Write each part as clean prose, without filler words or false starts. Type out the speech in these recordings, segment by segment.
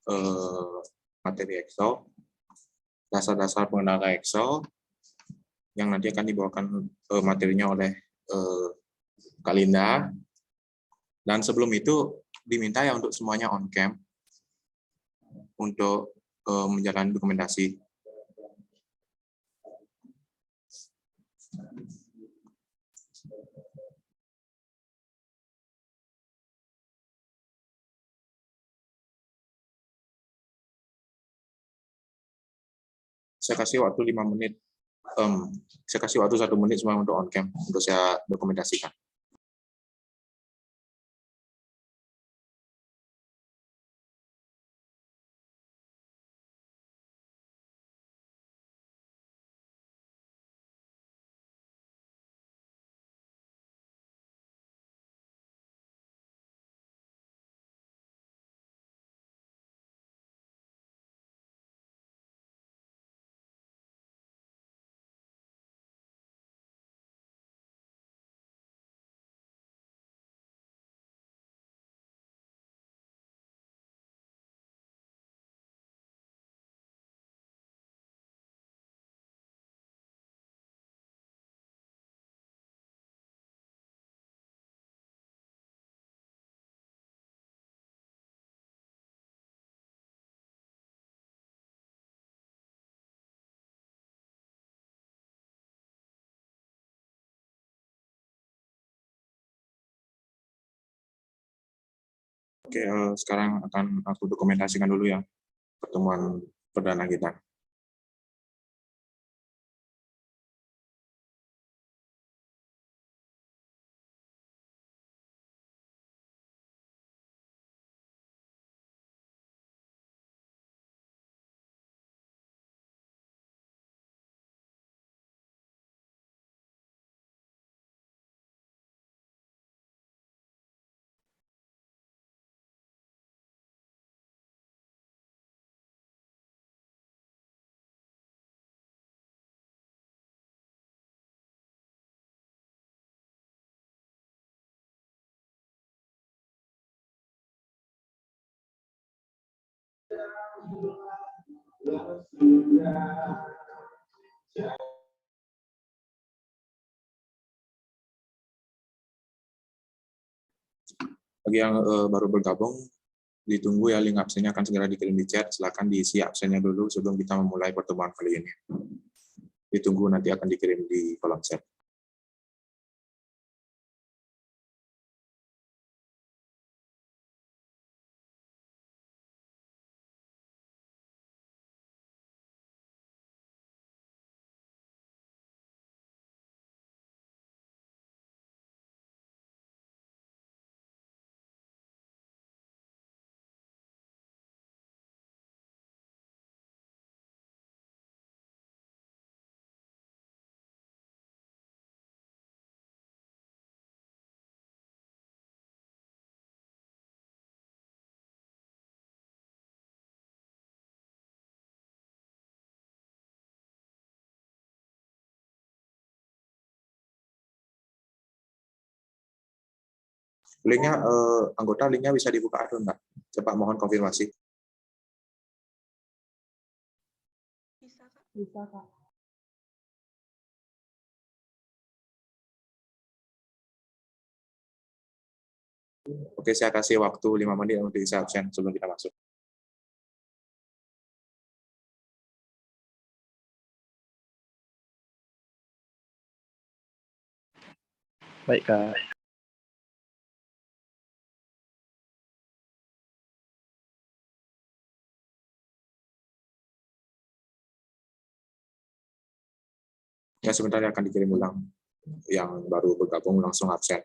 eh, materi Excel, dasar-dasar pengendalian Excel yang nanti akan dibawakan materinya oleh Kak Linda. Dan sebelum itu diminta ya untuk semuanya on cam untuk menjalani dokumentasi. Saya kasih waktu 5 menit. Saya kasih waktu 1 menit semua untuk on cam untuk saya dokumentasikan. Oke, sekarang akan aku dokumentasikan dulu ya pertemuan perdana kita. Bagi yang baru bergabung, ditunggu ya, link absennya akan segera dikirim di chat. Silakan diisi absennya dulu sebelum kita memulai pertemuan kali ini. Ditunggu, nanti akan dikirim di kolom chat. Linknya, anggota linknya bisa dibuka atau enggak? Coba mohon konfirmasi. Bisa, Kak. Bisa, Kak. Oke, saya kasih waktu 5 menit untuk isi absen sebelum kita masuk. Baik, Kak. Ya, sebentar akan dikirim ulang. Yang baru bergabung langsung absen.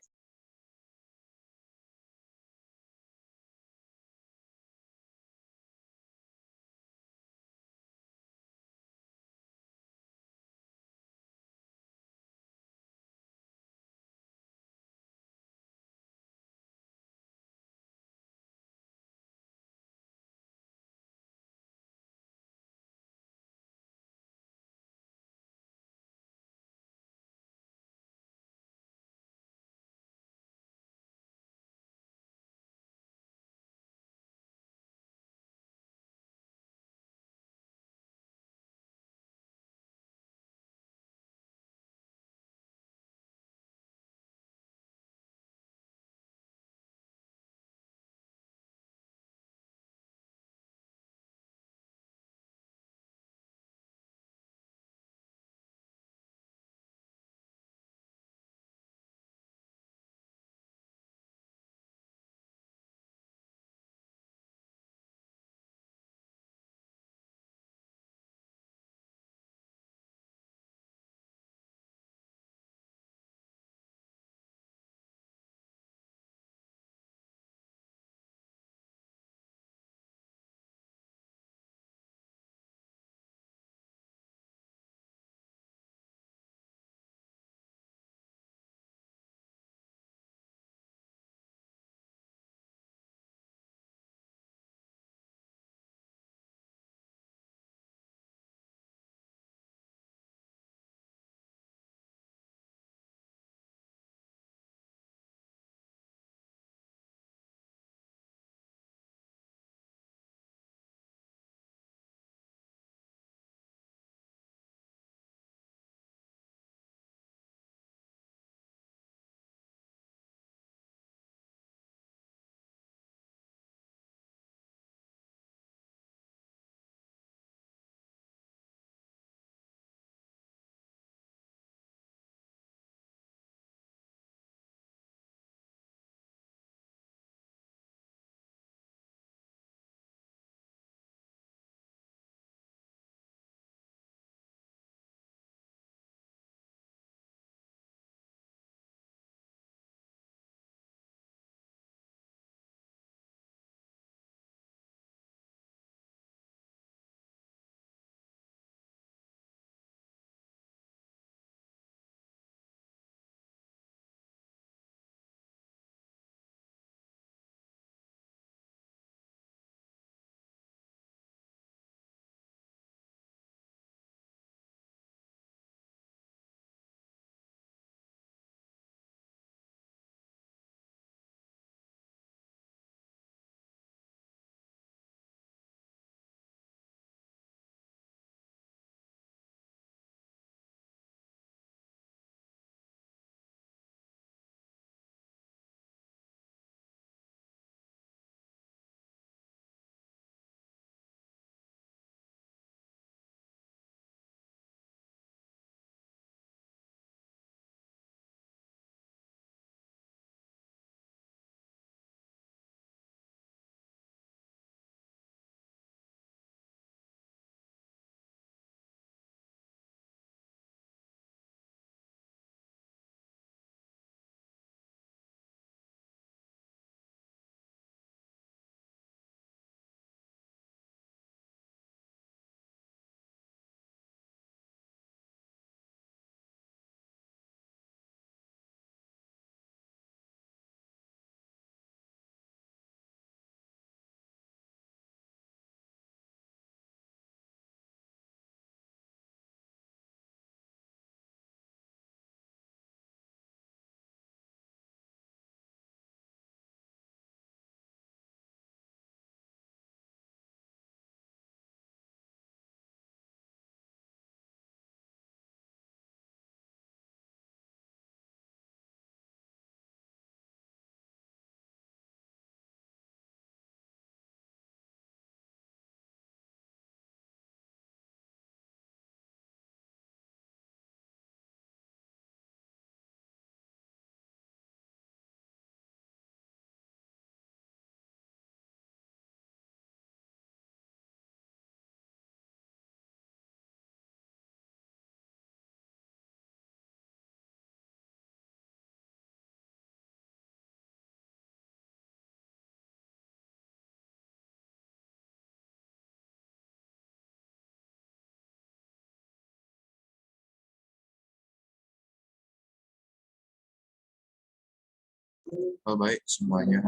Baik, semuanya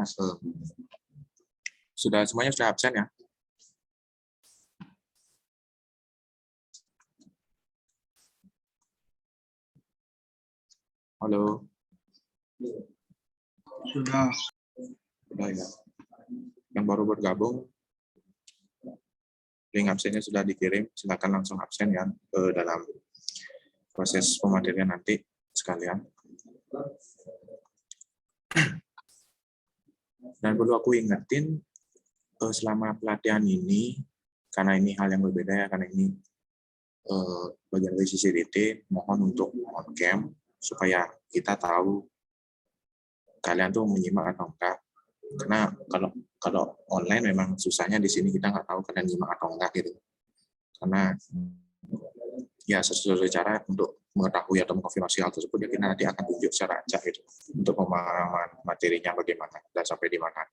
semuanya sudah absen ya? Halo. Sudah. Sudah ya. Yang baru bergabung, link absennya sudah dikirim. Silakan langsung absen ya dalam proses pematerian nanti sekalian. Dan perlu aku ingetin, selama pelatihan ini, karena ini hal yang berbeda ya, karena ini bagian dari CCDT, mohon untuk on cam supaya kita tahu kalian tuh menyimak atau enggak. Karena kalau online memang susahnya di sini kita nggak tahu kalian nyimak atau enggak gitu. Karena ya sesuai cara untuk mengetahui atau mengkonfirmasi hal tersebut, ya kita nanti akan tunjuk secara acak gitu untuk pemahaman materinya bagaimana dan sampai di mana.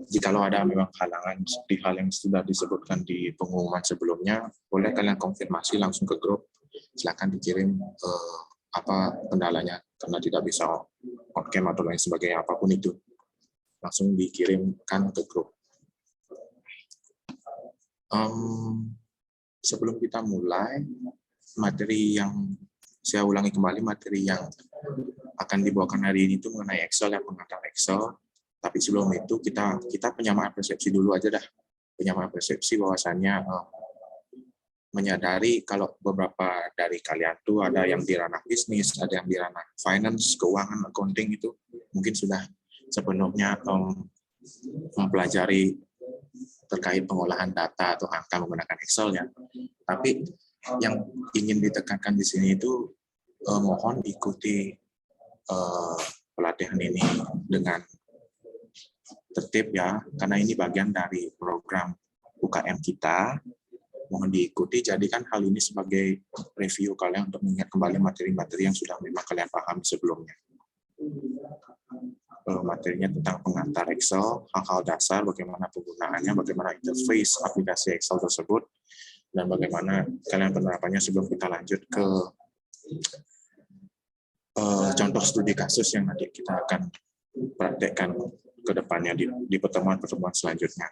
Jikalau ada memang halangan di hal yang sudah disebutkan di pengumuman sebelumnya, boleh kalian konfirmasi langsung ke grup. Silakan dikirim apa kendalanya karena tidak bisa on cam atau lain sebagainya, apapun itu langsung dikirimkan ke grup. Sebelum kita mulai, materi yang saya ulangi kembali, materi yang akan dibawakan hari ini itu mengenai Excel dan pengantar Excel. Tapi sebelum itu kita penyamaan persepsi dulu aja dah. Penyamaan persepsi bahwasannya menyadari kalau beberapa dari kalian tuh ada yang di ranah bisnis, ada yang di ranah finance, keuangan, accounting, itu mungkin sudah sepenuhnya mempelajari terkait pengolahan data atau angka menggunakan Excel ya. Tapi yang ingin ditekankan di sini itu mohon ikuti pelatihan ini dengan tertib ya, karena ini bagian dari program UKM kita. Mohon diikuti, jadikan hal ini sebagai review kalian untuk mengingat kembali materi-materi yang sudah memang kalian pahami sebelumnya. Materinya tentang pengantar Excel, hal-hal dasar, bagaimana penggunaannya, bagaimana interface aplikasi Excel tersebut, dan bagaimana kalian penerapannya sebelum kita lanjut ke contoh studi kasus yang nanti kita akan praktekkan ke depannya di pertemuan-pertemuan selanjutnya.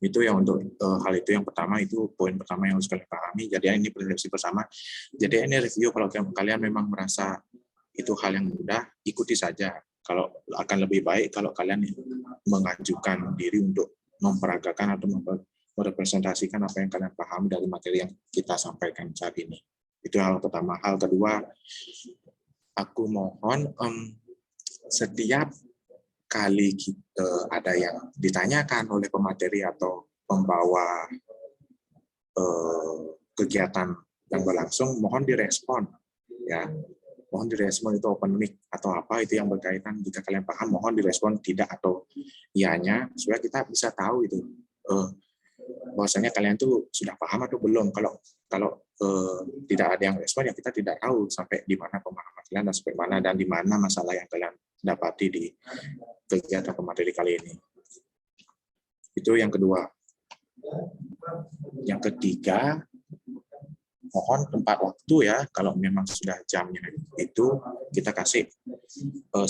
Itu ya untuk hal itu yang pertama, itu poin pertama yang harus kalian pahami. Jadi ini persepsi bersama. Jadi ini review, kalau kalian memang merasa itu hal yang mudah, ikuti saja. Kalau akan lebih baik kalau kalian mengajukan diri untuk memperagakan atau merepresentasikan apa yang kalian pahami dari materi yang kita sampaikan saat ini. Itu hal pertama. Hal kedua, aku mohon setiap kali kita ada yang ditanyakan oleh pemateri atau pembawa kegiatan yang berlangsung, mohon direspon ya. Mohon direspon, itu open mic atau apa itu yang berkaitan, jika kalian paham mohon direspon tidak atau iyanya, supaya kita bisa tahu itu bahwasanya kalian tuh sudah paham atau belum. Kalau tidak ada yang respon, ya kita tidak tahu sampai di mana pemahaman kalian dan sampai mana dan di mana masalah yang kalian dapati di kegiatan pemateri kali ini. Itu yang kedua. Yang ketiga, mohon tempat waktu ya, kalau memang sudah jamnya itu kita kasih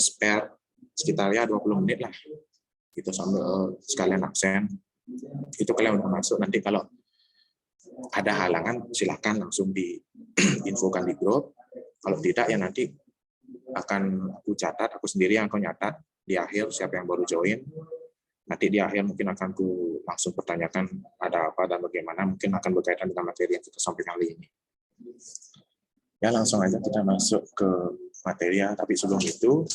spare sekitar ya 20 menit lah. Itu sambil sekalian absen. Itu kalian udah masuk, nanti kalau ada halangan silakan langsung diinfokan di grup. Kalau tidak ya nanti akan aku catat, aku sendiri yang akan nyatat di akhir siapa yang baru join. Nanti di akhir mungkin akan ku langsung pertanyakan ada apa dan bagaimana, mungkin akan berkaitan dengan materi yang kita sampaikan kali ini. Ya langsung aja kita masuk ke materi ya, tapi sebelum itu,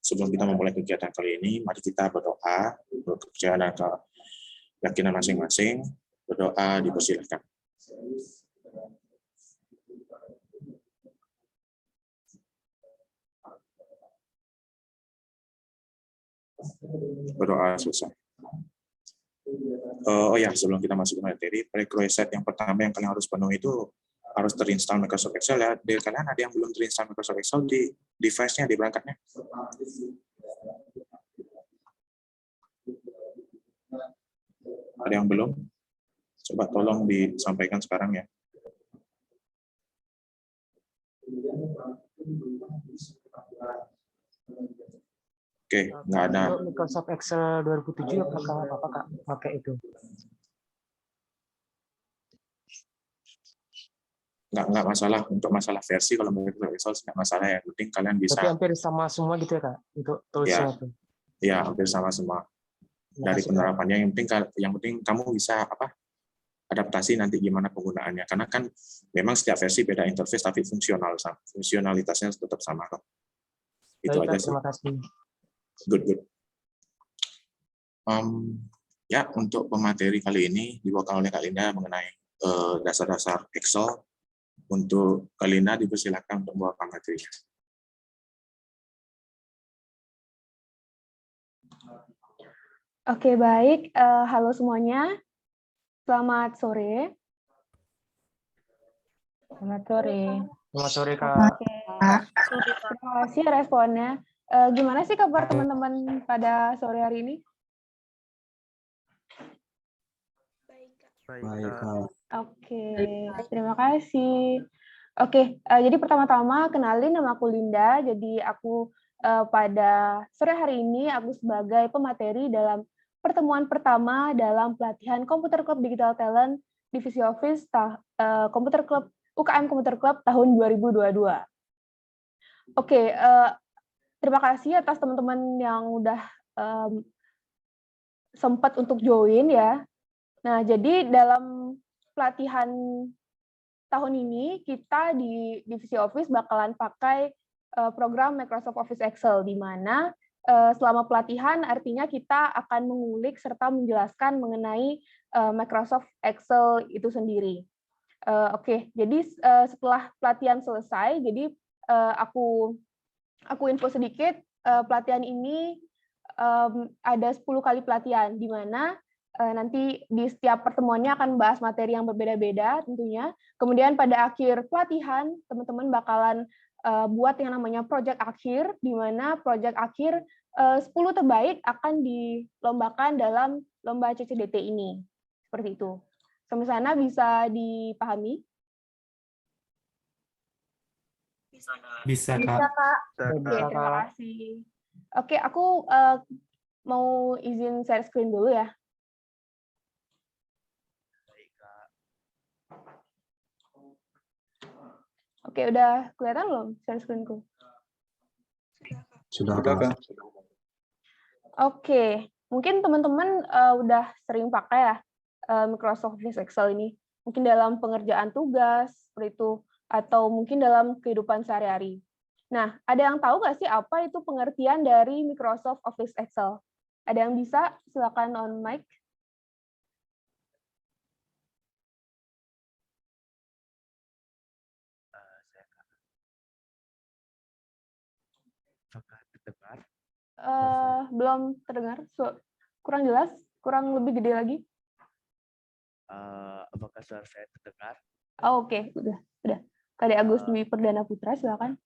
sebelum kita memulai kegiatan kali ini, mari kita berdoa, berkepercayaan ke keyakinan masing-masing, berdoa dipersilakan. Berdoa selesai. Oh ya, sebelum kita masuk ke materi, prerequisite yang pertama yang kalian harus penuhi itu harus terinstall Microsoft Excel ya. Dari kalian ada yang belum terinstall Microsoft Excel di device-nya, di perangkatnya? Ada yang belum? Coba tolong disampaikan sekarang ya. Oke, nggak ada. Untuk Microsoft Excel 2007 apakah apa Kak pakai itu? Nggak masalah untuk masalah versi, kalau Microsoft Excel nggak masalah, yang penting kalian bisa. Berarti hampir sama semua gitu ya Kak untuk toolsnya itu. Ya, hampir sama semua dari Makasih, Kak. penerapannya. Yang penting kamu bisa adaptasi nanti gimana penggunaannya, karena kan memang setiap versi beda interface, tapi fungsionalitasnya tetap sama kok. Itu Baik, aja Kak, sih. terima kasih. Good. Ya, untuk pemateri kali ini dibawakan oleh Kak Linda mengenai dasar-dasar Excel. Untuk Kak Linda dipersilakan untuk membawakan materinya. Oke, baik. Halo semuanya. Selamat sore. Selamat sore Kak. Oke. Terima kasih responnya. Gimana sih kabar teman-teman pada sore hari ini? Baik, Kak. Oke, terima kasih. Oke, jadi pertama-tama kenalin, nama aku Linda. Jadi aku pada sore hari ini aku sebagai pemateri dalam pertemuan pertama dalam pelatihan Computer Club Digital Talent Divisi Office Computer Club UKM Computer Club tahun 2022. Oke, terima kasih atas teman-teman yang udah sempat untuk join ya. Nah, jadi dalam pelatihan tahun ini kita di Divisi Office bakalan pakai program Microsoft Office Excel, di mana selama pelatihan artinya kita akan mengulik serta menjelaskan mengenai Microsoft Excel itu sendiri. Oke, jadi setelah pelatihan selesai, jadi aku info sedikit, pelatihan ini ada 10 kali pelatihan, di mana nanti di setiap pertemuannya akan bahas materi yang berbeda-beda tentunya. Kemudian pada akhir pelatihan, teman-teman bakalan buat yang namanya project akhir, di mana project akhir 10 terbaik akan dilombakan dalam lomba CCDT ini. Seperti itu. Sampai sana bisa dipahami? Bisa, Bisa, Kak. Kak. Oke, Bisa, terima Kak. kasih. Oke, aku mau izin share screen dulu ya. Oke, udah kelihatan belum share screen-ku? Sudah, Kak. Oke, mungkin teman-teman udah sering pakai ya Microsoft Office Excel ini. Mungkin dalam pengerjaan tugas, seperti itu, atau mungkin dalam kehidupan sehari-hari. Nah, ada yang tahu nggak sih apa itu pengertian dari Microsoft Office Excel? Ada yang bisa? Silakan on mic. Belum terdengar, kurang jelas, kurang lebih gede lagi. Apakah suara saya terdengar? Oh, oke, udah. Kadek Agus Dwi Perdana Putra, silakan.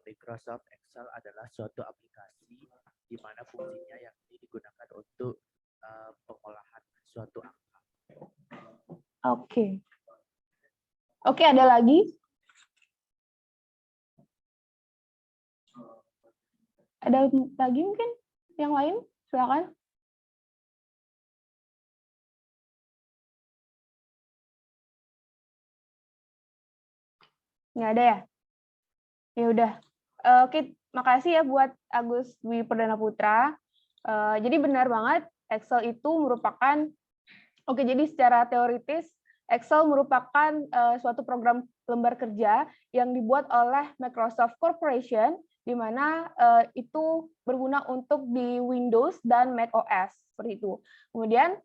Microsoft Excel adalah suatu aplikasi di mana fungsinya yang digunakan untuk pengolahan suatu angka. Oke, ada lagi? Ada lagi mungkin yang lain? Silakan. Nggak ada ya? Ya udah. Oke, makasih ya buat Agus Dwi Perdana Putra. Jadi benar banget, Excel itu merupakan, jadi secara teoritis, Excel merupakan suatu program lembar kerja yang dibuat oleh Microsoft Corporation, di mana itu berguna untuk di Windows dan Mac OS, seperti itu. Kemudian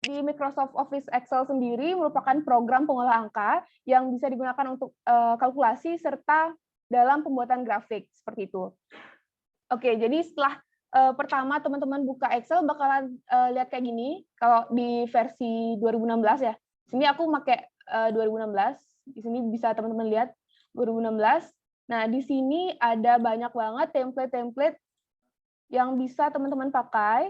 di Microsoft Office Excel sendiri merupakan program pengolah angka yang bisa digunakan untuk kalkulasi serta dalam pembuatan grafik, seperti itu. Oke, jadi setelah pertama teman-teman buka Excel bakalan lihat kayak gini. Kalau di versi 2016 ya. Sini aku pakai 2016. Di sini bisa teman-teman lihat 2016. Nah, di sini ada banyak banget template-template yang bisa teman-teman pakai.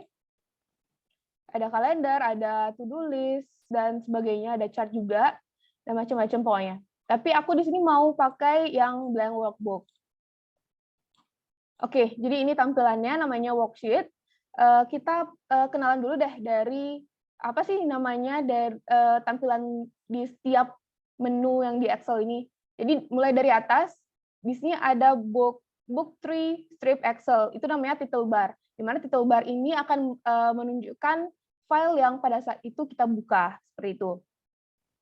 Ada kalender, ada to-do list, dan sebagainya, ada chart juga, dan macam-macam pokoknya. Tapi aku di sini mau pakai yang blank workbook. Oke, jadi ini tampilannya namanya worksheet. Kita kenalan dulu deh dari apa sih namanya dari tampilan di setiap menu yang di Excel ini. Jadi mulai dari atas, di sini ada book 3 strip Excel, itu namanya title bar. Di mana title bar ini akan menunjukkan file yang pada saat itu kita buka, seperti itu.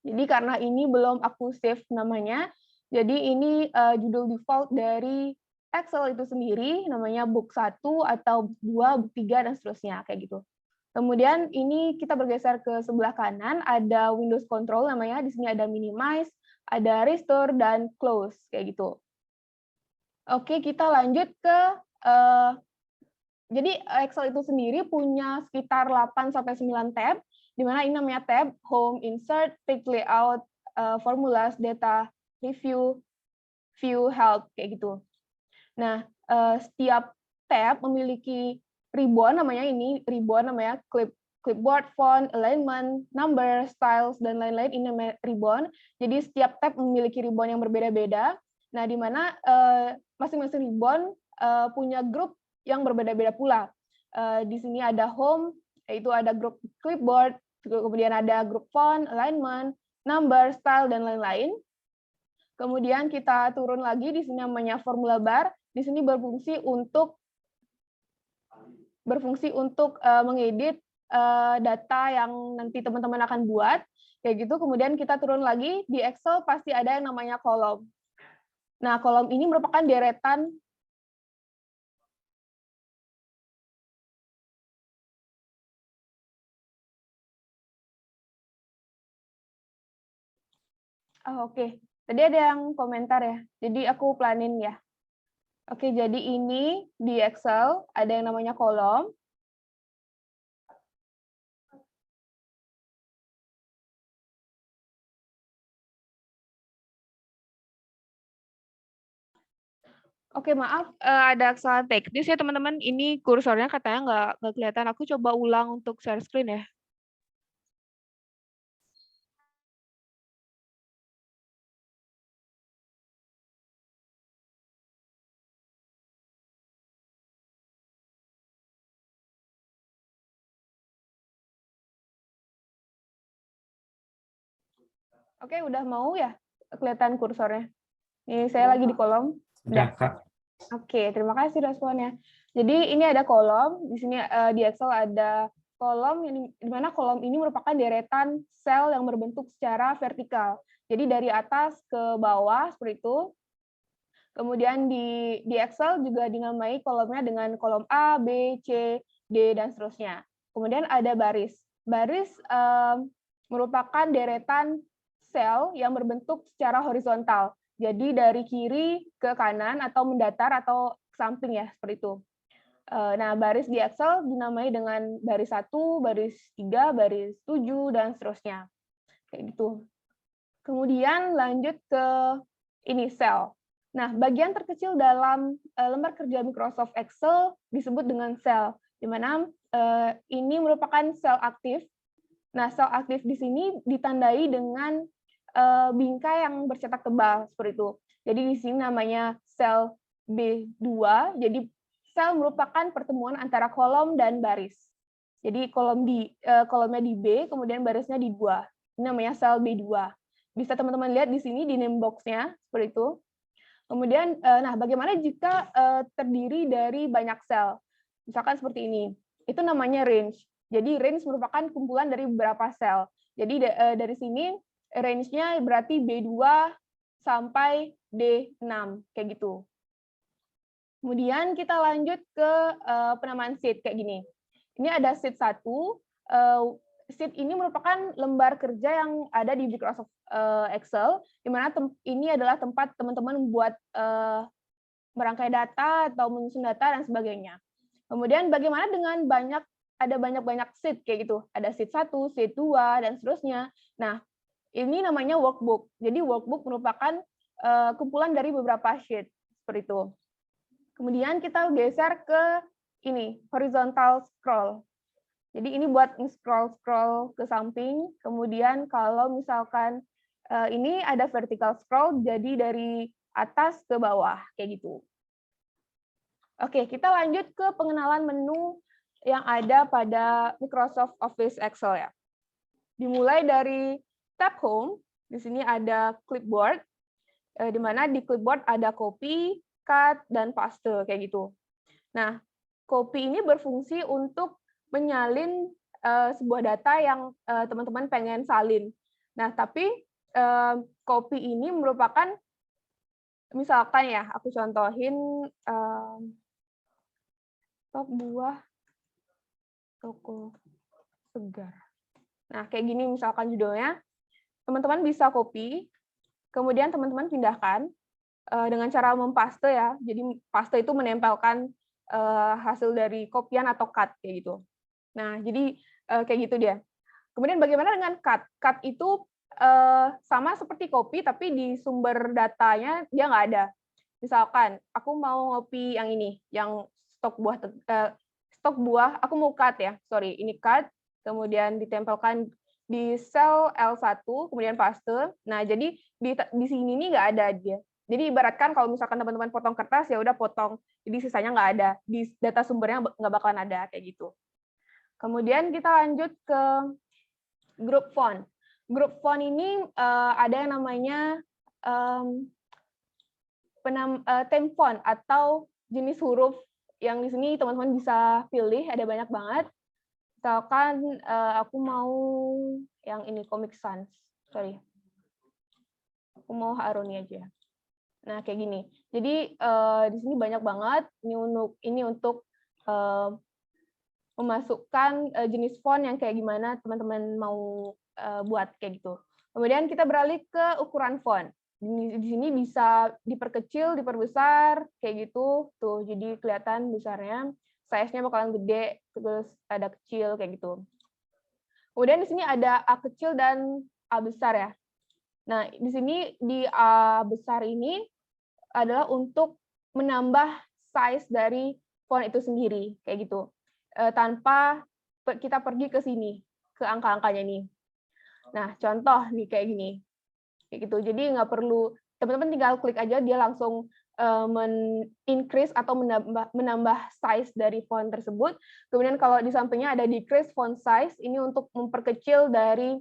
Jadi karena ini belum aku save namanya, jadi ini judul default dari Excel itu sendiri, namanya book 1 atau book 2, book 3, dan seterusnya, kayak gitu. Kemudian ini kita bergeser ke sebelah kanan, ada Windows Control namanya, di sini ada minimize, ada restore, dan close, kayak gitu. Oke, kita lanjut ke, jadi Excel itu sendiri punya sekitar 8-9 tab, di mana ini namanya tab Home, Insert, Pick Layout, Formulas, Data, Review, View, Help, kayak gitu. Nah, setiap tab memiliki ribbon, namanya ini ribbon namanya clipboard, font, alignment, number, styles, dan lain-lain, ini namanya ribbon. Jadi setiap tab memiliki ribbon yang berbeda-beda. Nah, di mana masing-masing ribbon punya grup yang berbeda-beda pula. Di sini ada home, yaitu ada grup clipboard, kemudian ada grup font, alignment, number, style, dan lain-lain. Kemudian kita turun lagi, di sini namanya formula bar. Di sini berfungsi untuk mengedit data yang nanti teman-teman akan buat, kayak gitu. Kemudian kita turun lagi, di Excel pasti ada yang namanya kolom. Nah, kolom ini merupakan deretan Oke. Tadi ada yang komentar ya. Jadi aku pelanin ya. Oke, jadi ini di Excel ada yang namanya kolom. Oke, maaf, ada kesalahan teknis ya teman-teman. Ini kursornya katanya nggak kelihatan. Aku coba ulang untuk share screen ya. Oke, udah mau ya kelihatan kursornya. Ini saya lagi di kolom. Sudah, Kak. Oke, terima kasih responnya. Jadi ini ada kolom, di sini di Excel ada kolom, di mana kolom ini merupakan deretan sel yang berbentuk secara vertikal. Jadi dari atas ke bawah seperti itu. Kemudian di Excel juga dinamai kolomnya dengan kolom A, B, C, D, dan seterusnya. Kemudian ada baris. Baris merupakan deretan sel yang berbentuk secara horizontal. Jadi dari kiri ke kanan atau mendatar atau ke samping ya, seperti itu. Nah, baris di Excel dinamai dengan baris 1, baris 3, baris 7, dan seterusnya. Kayak gitu. Kemudian lanjut ke ini sel. Nah, bagian terkecil dalam lembar kerja Microsoft Excel disebut dengan sel, di mana ini merupakan sel aktif. Nah, sel aktif di sini ditandai dengan bingkai yang bercetak tebal seperti itu. Jadi di sini namanya sel B2. Jadi sel merupakan pertemuan antara kolom dan baris. Jadi kolomnya di B, kemudian barisnya di 2. Ini namanya sel B2. Bisa teman-teman lihat di sini di name box-nya seperti itu. Kemudian, nah bagaimana jika terdiri dari banyak sel? Misalkan seperti ini. Itu namanya range. Jadi range merupakan kumpulan dari beberapa sel. Jadi dari sini range-nya berarti B2 sampai D6, kayak gitu. Kemudian kita lanjut ke penamaan sheet kayak gini. Ini ada sheet 1. Sheet ini merupakan lembar kerja yang ada di Microsoft Excel, di mana ini adalah tempat teman-teman membuat merangkai data atau menyusun data dan sebagainya. Kemudian bagaimana dengan ada banyak sheet kayak gitu. Ada sheet 1, sheet 2, dan seterusnya. Nah, ini namanya workbook. Jadi workbook merupakan kumpulan dari beberapa sheet seperti itu. Kemudian kita geser ke ini, horizontal scroll. Jadi ini buat scroll ke samping. Kemudian kalau misalkan ini ada vertical scroll, jadi dari atas ke bawah kayak gitu. Oke, kita lanjut ke pengenalan menu yang ada pada Microsoft Office Excel ya. Dimulai dari tab Home, di sini ada clipboard, di mana di clipboard ada copy, cut, dan paste kayak gitu. Nah, copy ini berfungsi untuk menyalin sebuah data yang teman-teman pengen salin. Nah, tapi copy ini merupakan, misalkan ya, aku contohin stok buah toko segar. Nah, kayak gini misalkan judulnya, teman-teman bisa copy, kemudian teman-teman pindahkan dengan cara mempaste ya. Jadi paste itu menempelkan hasil dari kopian atau cut kayak gitu. Nah, jadi kayak gitu dia. Kemudian bagaimana dengan cut? Cut itu sama seperti copy, tapi di sumber datanya dia nggak ada. Misalkan aku mau copy yang ini, yang stok buah, aku mau cut ya, sorry, ini cut, kemudian ditempelkan di sel L1, kemudian paste. Nah, jadi di sini nih nggak ada dia. Jadi ibaratkan kalau misalkan teman-teman potong kertas, ya udah potong, jadi sisanya nggak ada, di data sumbernya nggak bakalan ada, kayak gitu. Kemudian kita lanjut ke group font. Group font ini ada yang namanya theme font atau jenis huruf yang di sini teman-teman bisa pilih, ada banyak banget. Misalkan aku mau yang ini Comic Sans, sorry, aku mau Haroni aja. Nah kayak gini. Jadi di sini banyak banget. Ini untuk memasukkan jenis font yang kayak gimana teman-teman mau buat kayak gitu. Kemudian kita beralih ke ukuran font. Di sini bisa diperkecil, diperbesar, kayak gitu. Tuh, jadi kelihatan besarnya. Size-nya bakalan gede, terus ada kecil, kayak gitu. Kemudian di sini ada A kecil dan A besar ya. Nah, di sini di A besar ini adalah untuk menambah size dari font itu sendiri, kayak gitu. Tanpa kita pergi ke sini, ke angka-angkanya nih. Nah, contoh nih kayak gini. Kayak gitu. Jadi nggak perlu, teman-teman tinggal klik aja, dia langsung increase atau menambah size dari font tersebut. Kemudian kalau di sampingnya ada decrease font size, ini untuk memperkecil dari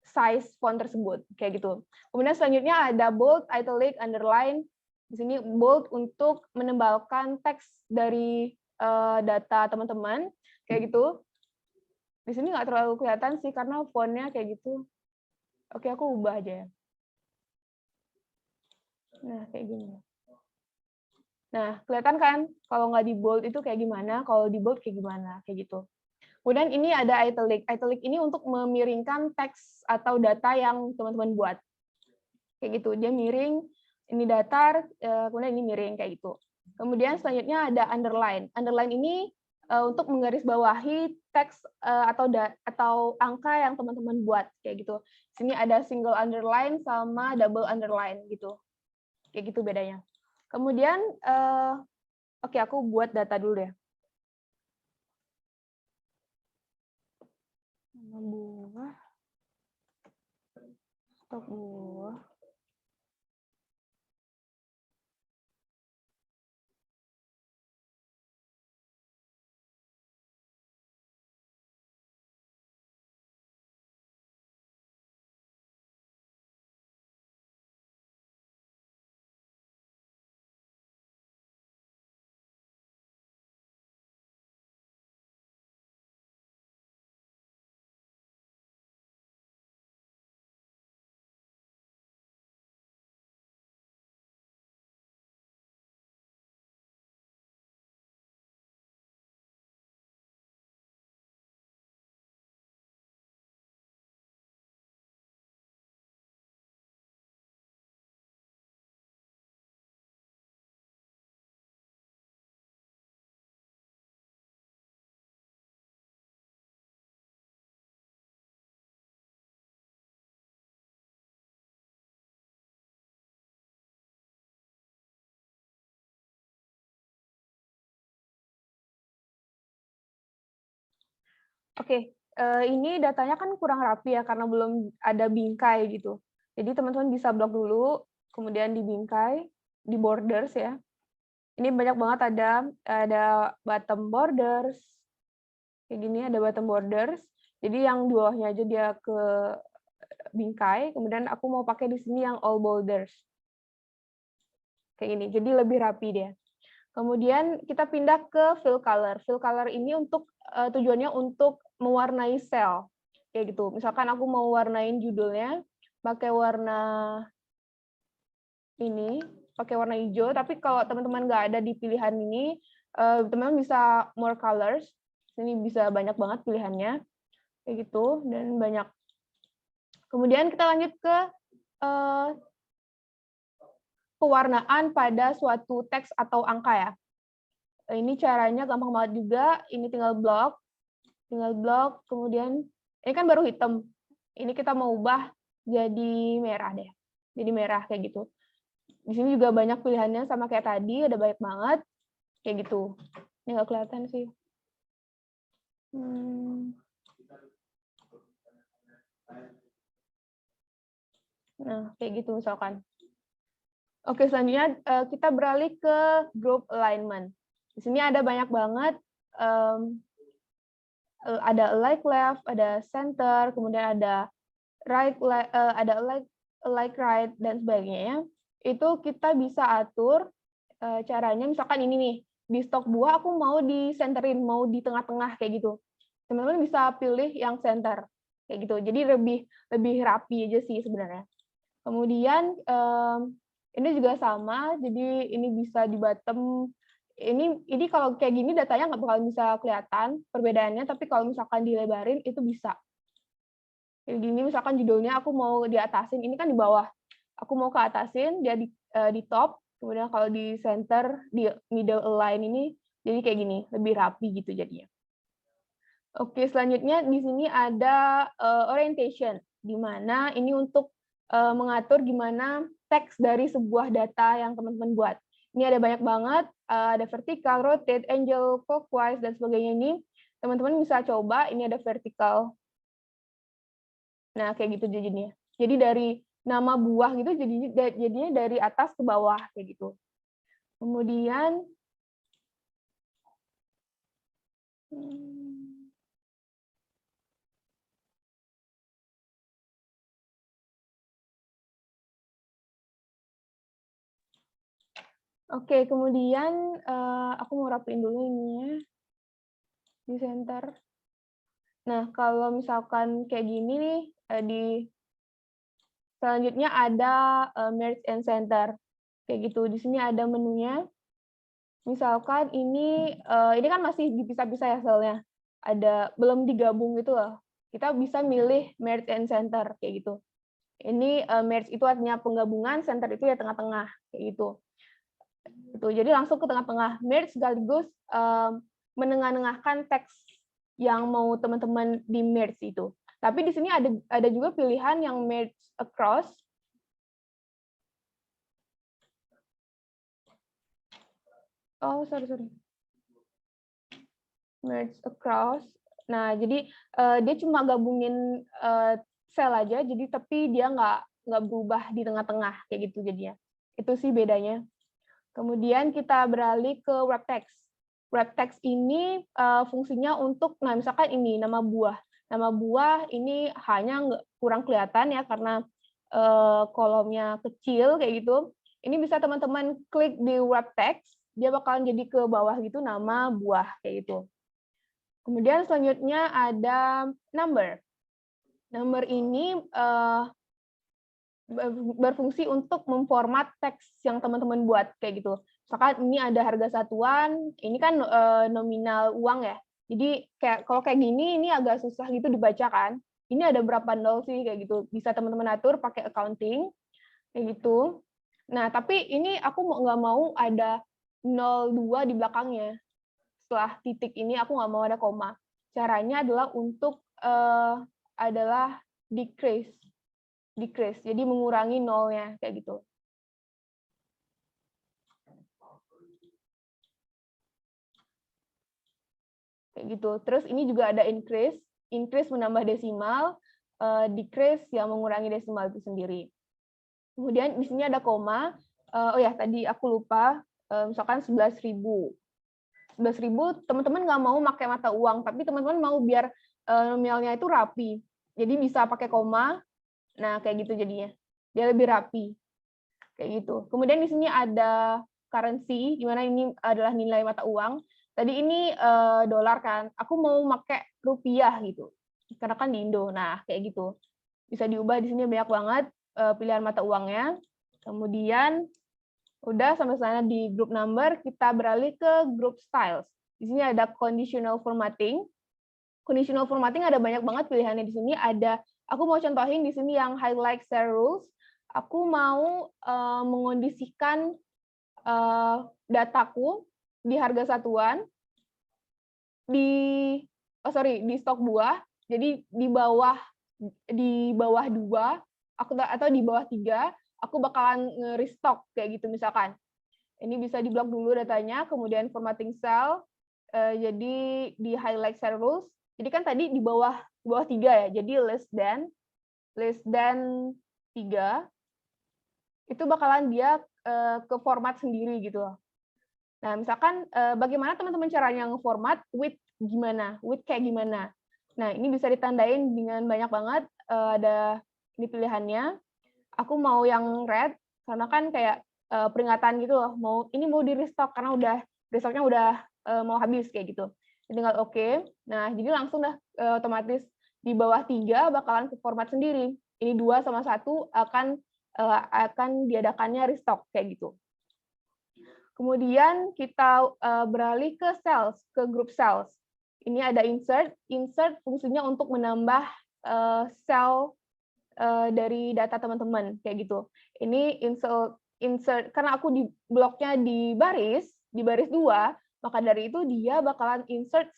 size font tersebut, kayak gitu. Kemudian selanjutnya ada bold, italic, underline. Di sini bold untuk menebalkan teks dari data teman-teman, kayak gitu. Di sini nggak terlalu kelihatan sih karena fontnya kayak gitu. Oke, aku ubah aja ya. Nah, kayak gini. Nah, kelihatan kan kalau nggak di bold itu kayak gimana, kalau di bold kayak gimana, kayak gitu. Kemudian ini ada italic. Italic ini untuk memiringkan teks atau data yang teman-teman buat. Kayak gitu, dia miring, ini datar, kemudian ini miring, kayak gitu. Kemudian selanjutnya ada underline. Underline ini untuk menggarisbawahi teks atau angka yang teman-teman buat, kayak gitu. Sini ada single underline sama double underline gitu. Kayak gitu bedanya. Kemudian, oke, aku buat data dulu ya. Buah, stok buah. Oke, ini datanya kan kurang rapi ya karena belum ada bingkai gitu. Jadi teman-teman bisa blok dulu, kemudian dibingkai, di borders ya. Ini banyak banget ada bottom borders. Kayak gini ada bottom borders. Jadi yang di bawahnya aja dia ke bingkai, kemudian aku mau pakai di sini yang all borders. Kayak gini. Jadi lebih rapi dia. Kemudian kita pindah ke fill color. Fill color ini untuk tujuannya untuk mewarnai sel. Kayak gitu. Misalkan aku mau warnain judulnya pakai warna ini, pakai warna hijau, tapi kalau teman-teman nggak ada di pilihan ini, teman-teman bisa more colors. Ini bisa banyak banget pilihannya. Kayak gitu, dan banyak. Kemudian kita lanjut ke pewarnaan pada suatu teks atau angka ya. Ini caranya gampang banget juga. Ini tinggal blok, kemudian ini kan baru hitam. Ini kita mau ubah jadi merah deh. Jadi merah kayak gitu. Di sini juga banyak pilihannya sama kayak tadi, ada banyak banget kayak gitu. Ini nggak kelihatan sih. Nah, kayak gitu misalkan. Oke, selanjutnya kita beralih ke group alignment. Di sini ada banyak banget, ada alike left, ada center, kemudian ada right, ada alike right, dan sebagainya. Itu kita bisa atur caranya, misalkan ini nih, di stok buah aku mau di-centerin, mau di tengah-tengah kayak gitu. Teman-teman bisa pilih yang center kayak gitu. Jadi lebih rapi aja sih sebenarnya. Kemudian ini juga sama, jadi ini bisa di bottom. Ini kalau kayak gini datanya nggak bakal bisa kelihatan perbedaannya, tapi kalau misalkan dilebarin itu bisa. Kayak gini misalkan judulnya aku mau di atasin, ini kan di bawah. Aku mau ke atasin, dia di top, kemudian kalau di center, di middle align ini, jadi kayak gini, lebih rapi gitu jadinya. Oke, selanjutnya di sini ada orientation, di mana ini untuk mengatur gimana teks dari sebuah data yang teman-teman buat. Ini ada banyak banget, ada vertical, rotate, angle, clockwise, dan sebagainya ini. Teman-teman bisa coba, ini ada vertical. Nah, kayak gitu jadinya. Jadi dari nama buah gitu, jadinya dari atas ke bawah, kayak gitu. Kemudian, oke, kemudian aku mau rapiin dulu ini ya, di center. Nah, kalau misalkan kayak gini nih, selanjutnya ada merge and center. Kayak gitu, di sini ada menunya. Misalkan ini kan masih dipisah-pisah ya selnya. Belum digabung gitu loh. Kita bisa milih merge and center, kayak gitu. Ini merge itu artinya penggabungan, center itu ya tengah-tengah, kayak gitu. Jadi langsung ke tengah-tengah. Merge sekaligus menengah-nengahkan teks yang mau teman-teman di merge itu. Tapi di sini ada juga pilihan yang merge across. Oh, sorry. Merge across. Nah, jadi dia cuma gabungin sel aja, jadi tapi dia nggak berubah di tengah-tengah kayak gitu jadinya. Itu sih bedanya. Kemudian kita beralih ke wrap text. Wrap text ini fungsinya untuk, nah misalkan ini nama buah. Nama buah ini hanya kurang kelihatan ya karena kolomnya kecil kayak gitu. Ini bisa teman-teman klik di wrap text, dia bakalan jadi ke bawah gitu nama buah kayak gitu. Kemudian selanjutnya ada number. Number ini berfungsi untuk memformat teks yang teman-teman buat kayak gitu. Misalkan ini ada harga satuan, ini kan nominal uang ya. Jadi kalau kayak gini ini agak susah gitu dibaca kan. Ini ada berapa nol sih kayak gitu. Bisa teman-teman atur pakai accounting kayak gitu. Nah, tapi ini aku nggak mau ada 02 di belakangnya. Setelah titik ini aku nggak mau ada koma. Caranya adalah untuk adalah decrease, jadi mengurangi nolnya kayak gitu. Kayak gitu. Terus ini juga ada increase menambah desimal, decrease yang mengurangi desimal itu sendiri. Kemudian di sini ada koma. Oh ya, tadi aku lupa. misalkan 11.000. 11.000 teman-teman nggak mau pakai mata uang, tapi teman-teman mau biar nominalnya itu rapi. Jadi bisa pakai koma. Nah, kayak gitu jadinya. Dia lebih rapi. Kayak gitu. Kemudian di sini ada currency, di mana ini adalah nilai mata uang. Tadi ini dolar kan. Aku mau pakai rupiah gitu. Karena kan di Indo. Nah, kayak gitu. Bisa diubah di sini banyak banget pilihan mata uangnya. Kemudian udah sampai sana di group number, kita beralih ke group styles. Di sini ada conditional formatting. Conditional formatting ada banyak banget pilihannya di sini. Aku mau contohin di sini yang highlight share rules. Aku mau mengondisikan dataku di harga satuan di stok buah. Jadi di bawah 2 atau di bawah 3 aku bakalan nge-restock kayak gitu misalkan. Ini bisa di-block dulu datanya, kemudian formatting cell, jadi di highlight cell rules. Jadi kan tadi di bawah 3 ya, jadi less than 3, itu bakalan dia ke format sendiri gitu loh. Nah, misalkan bagaimana teman-teman caranya nge-format with gimana? With kayak gimana? Nah, ini bisa ditandain dengan banyak banget, ada ini pilihannya. Aku mau yang red karena kan kayak peringatan gitu loh, mau di restock karena restocknya udah mau habis kayak gitu. Tinggal oke. Nah, jadi langsung dah otomatis di bawah 3 bakalan ke format sendiri. Ini 2 sama 1 akan diadakannya restock kayak gitu. Kemudian kita beralih ke sales, ke group sales. Ini ada insert. Insert fungsinya untuk menambah cell dari data teman-teman kayak gitu. Ini insert karena aku di bloknya di baris 2, maka dari itu dia bakalan insert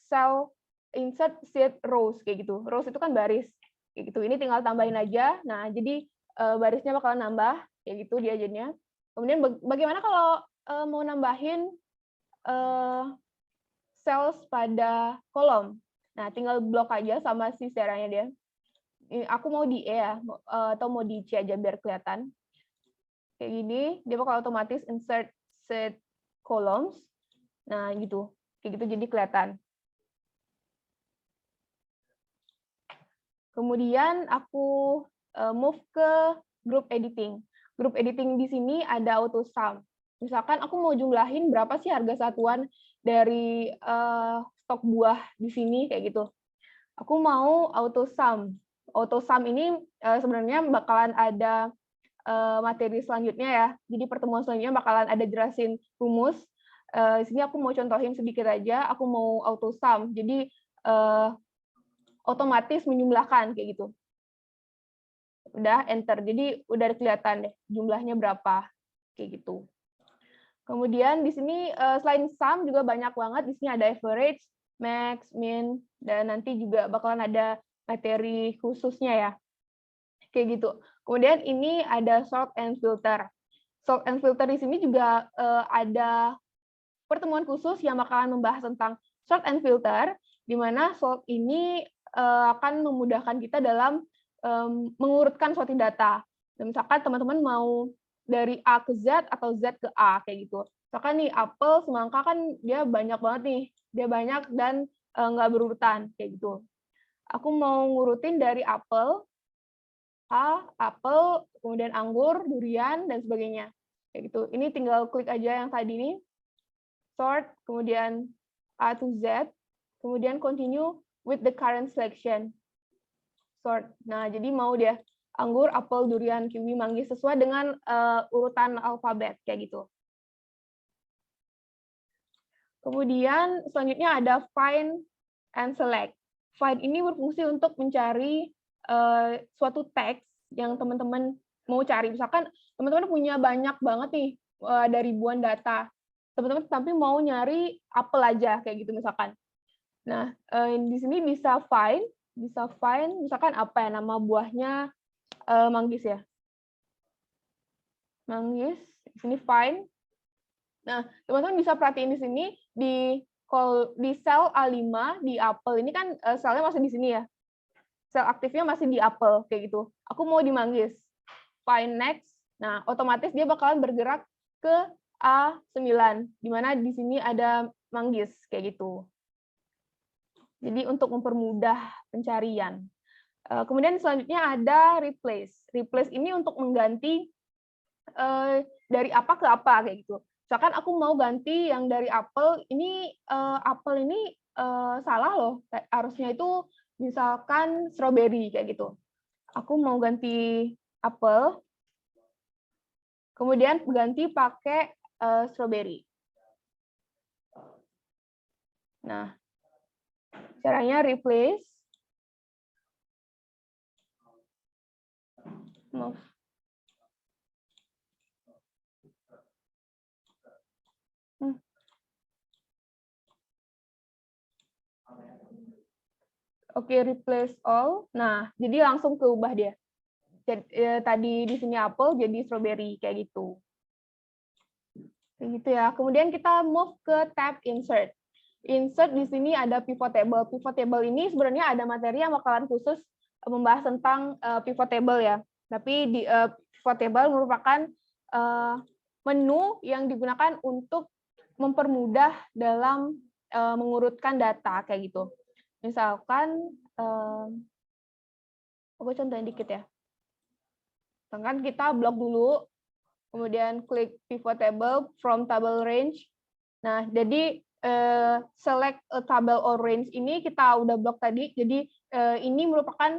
sheet rows kayak gitu. Rows itu kan baris kayak gitu. Ini tinggal tambahin aja. Nah, jadi barisnya bakalan nambah kayak gitu diajarnya. Kemudian bagaimana kalau mau nambahin cells pada kolom? Nah, tinggal blok aja sama si caranya dia. Aku mau di E ya, atau mau di C aja biar kelihatan. Kayak gini, dia bakal otomatis insert set columns. Nah, gitu. Kayak gitu jadi kelihatan. Kemudian aku move ke group editing. Group editing di sini ada auto sum. Misalkan aku mau jumlahin berapa sih harga satuan dari stok buah di sini kayak gitu. Aku mau auto sum. Auto sum ini sebenarnya bakalan ada materi selanjutnya ya. Jadi pertemuan selanjutnya bakalan ada jelasin rumus. Di sini aku mau contohin sedikit aja. Aku mau auto sum. Jadi otomatis menjumlahkan kayak gitu. Udah enter. Jadi udah kelihatan deh jumlahnya berapa kayak gitu. Kemudian di sini selain sum juga banyak banget. Di sini ada average, max, min, dan nanti juga bakalan ada materi khususnya ya. Kayak gitu. Kemudian ini ada sort and filter. Sort and filter di sini juga ada pertemuan khusus yang bakalan membahas tentang sort and filter, di mana sort ini akan memudahkan kita dalam mengurutkan suatu data. Dan misalkan teman-teman mau dari A ke Z atau Z ke A kayak gitu. Misalkan nih apel, semangka kan dia banyak banget nih, dia banyak dan nggak berurutan kayak gitu. Aku mau ngurutin dari apel, A, apel, kemudian anggur, durian, dan sebagainya. Kayak gitu. Ini tinggal klik aja yang tadi nih, sort, kemudian A to Z, kemudian continue with the current selection. Sort. Nah, jadi mau dia anggur, apel, durian, kiwi, manggis sesuai dengan urutan alfabet kayak gitu. Kemudian selanjutnya ada find and select. Find ini berfungsi untuk mencari suatu teks yang teman-teman mau cari. Misalkan teman-teman punya banyak banget nih ada ribuan data. Teman-teman tapi mau nyari apel aja kayak gitu misalkan. Nah, di sini bisa find misalkan apa ya nama buahnya manggis ya. Manggis, di sini find. Nah, teman-teman bisa perhatiin di sini di sel A5 di apel ini kan selnya masih di sini ya. Sel aktifnya masih di apel kayak gitu. Aku mau di manggis. Find next. Nah, otomatis dia bakalan bergerak ke A9, di mana di sini ada manggis, kayak gitu. Jadi untuk mempermudah pencarian. Kemudian selanjutnya ada replace. Replace ini untuk mengganti dari apa ke apa, kayak gitu. Misalkan aku mau ganti yang dari apel, ini apel ini salah loh, harusnya itu misalkan strawberry, kayak gitu. Aku mau ganti apel, kemudian ganti pakai strawberry. Nah, caranya replace, move. Oke, replace all. Nah, jadi langsung keubah dia. Jadi, tadi di sini apple jadi strawberry, kayak gitu. Kayak gitu ya. Kemudian kita move ke tab insert. Insert di sini ada pivot table. Pivot table ini sebenarnya ada materi yang bakalan khusus membahas tentang pivot table ya. Tapi di pivot table merupakan menu yang digunakan untuk mempermudah dalam mengurutkan data, kayak gitu. Misalkan, aku contohin dikit ya. Misalkan kita blok dulu, kemudian klik pivot table from table range. Nah, jadi select a table or range ini kita udah blok tadi. Jadi ini merupakan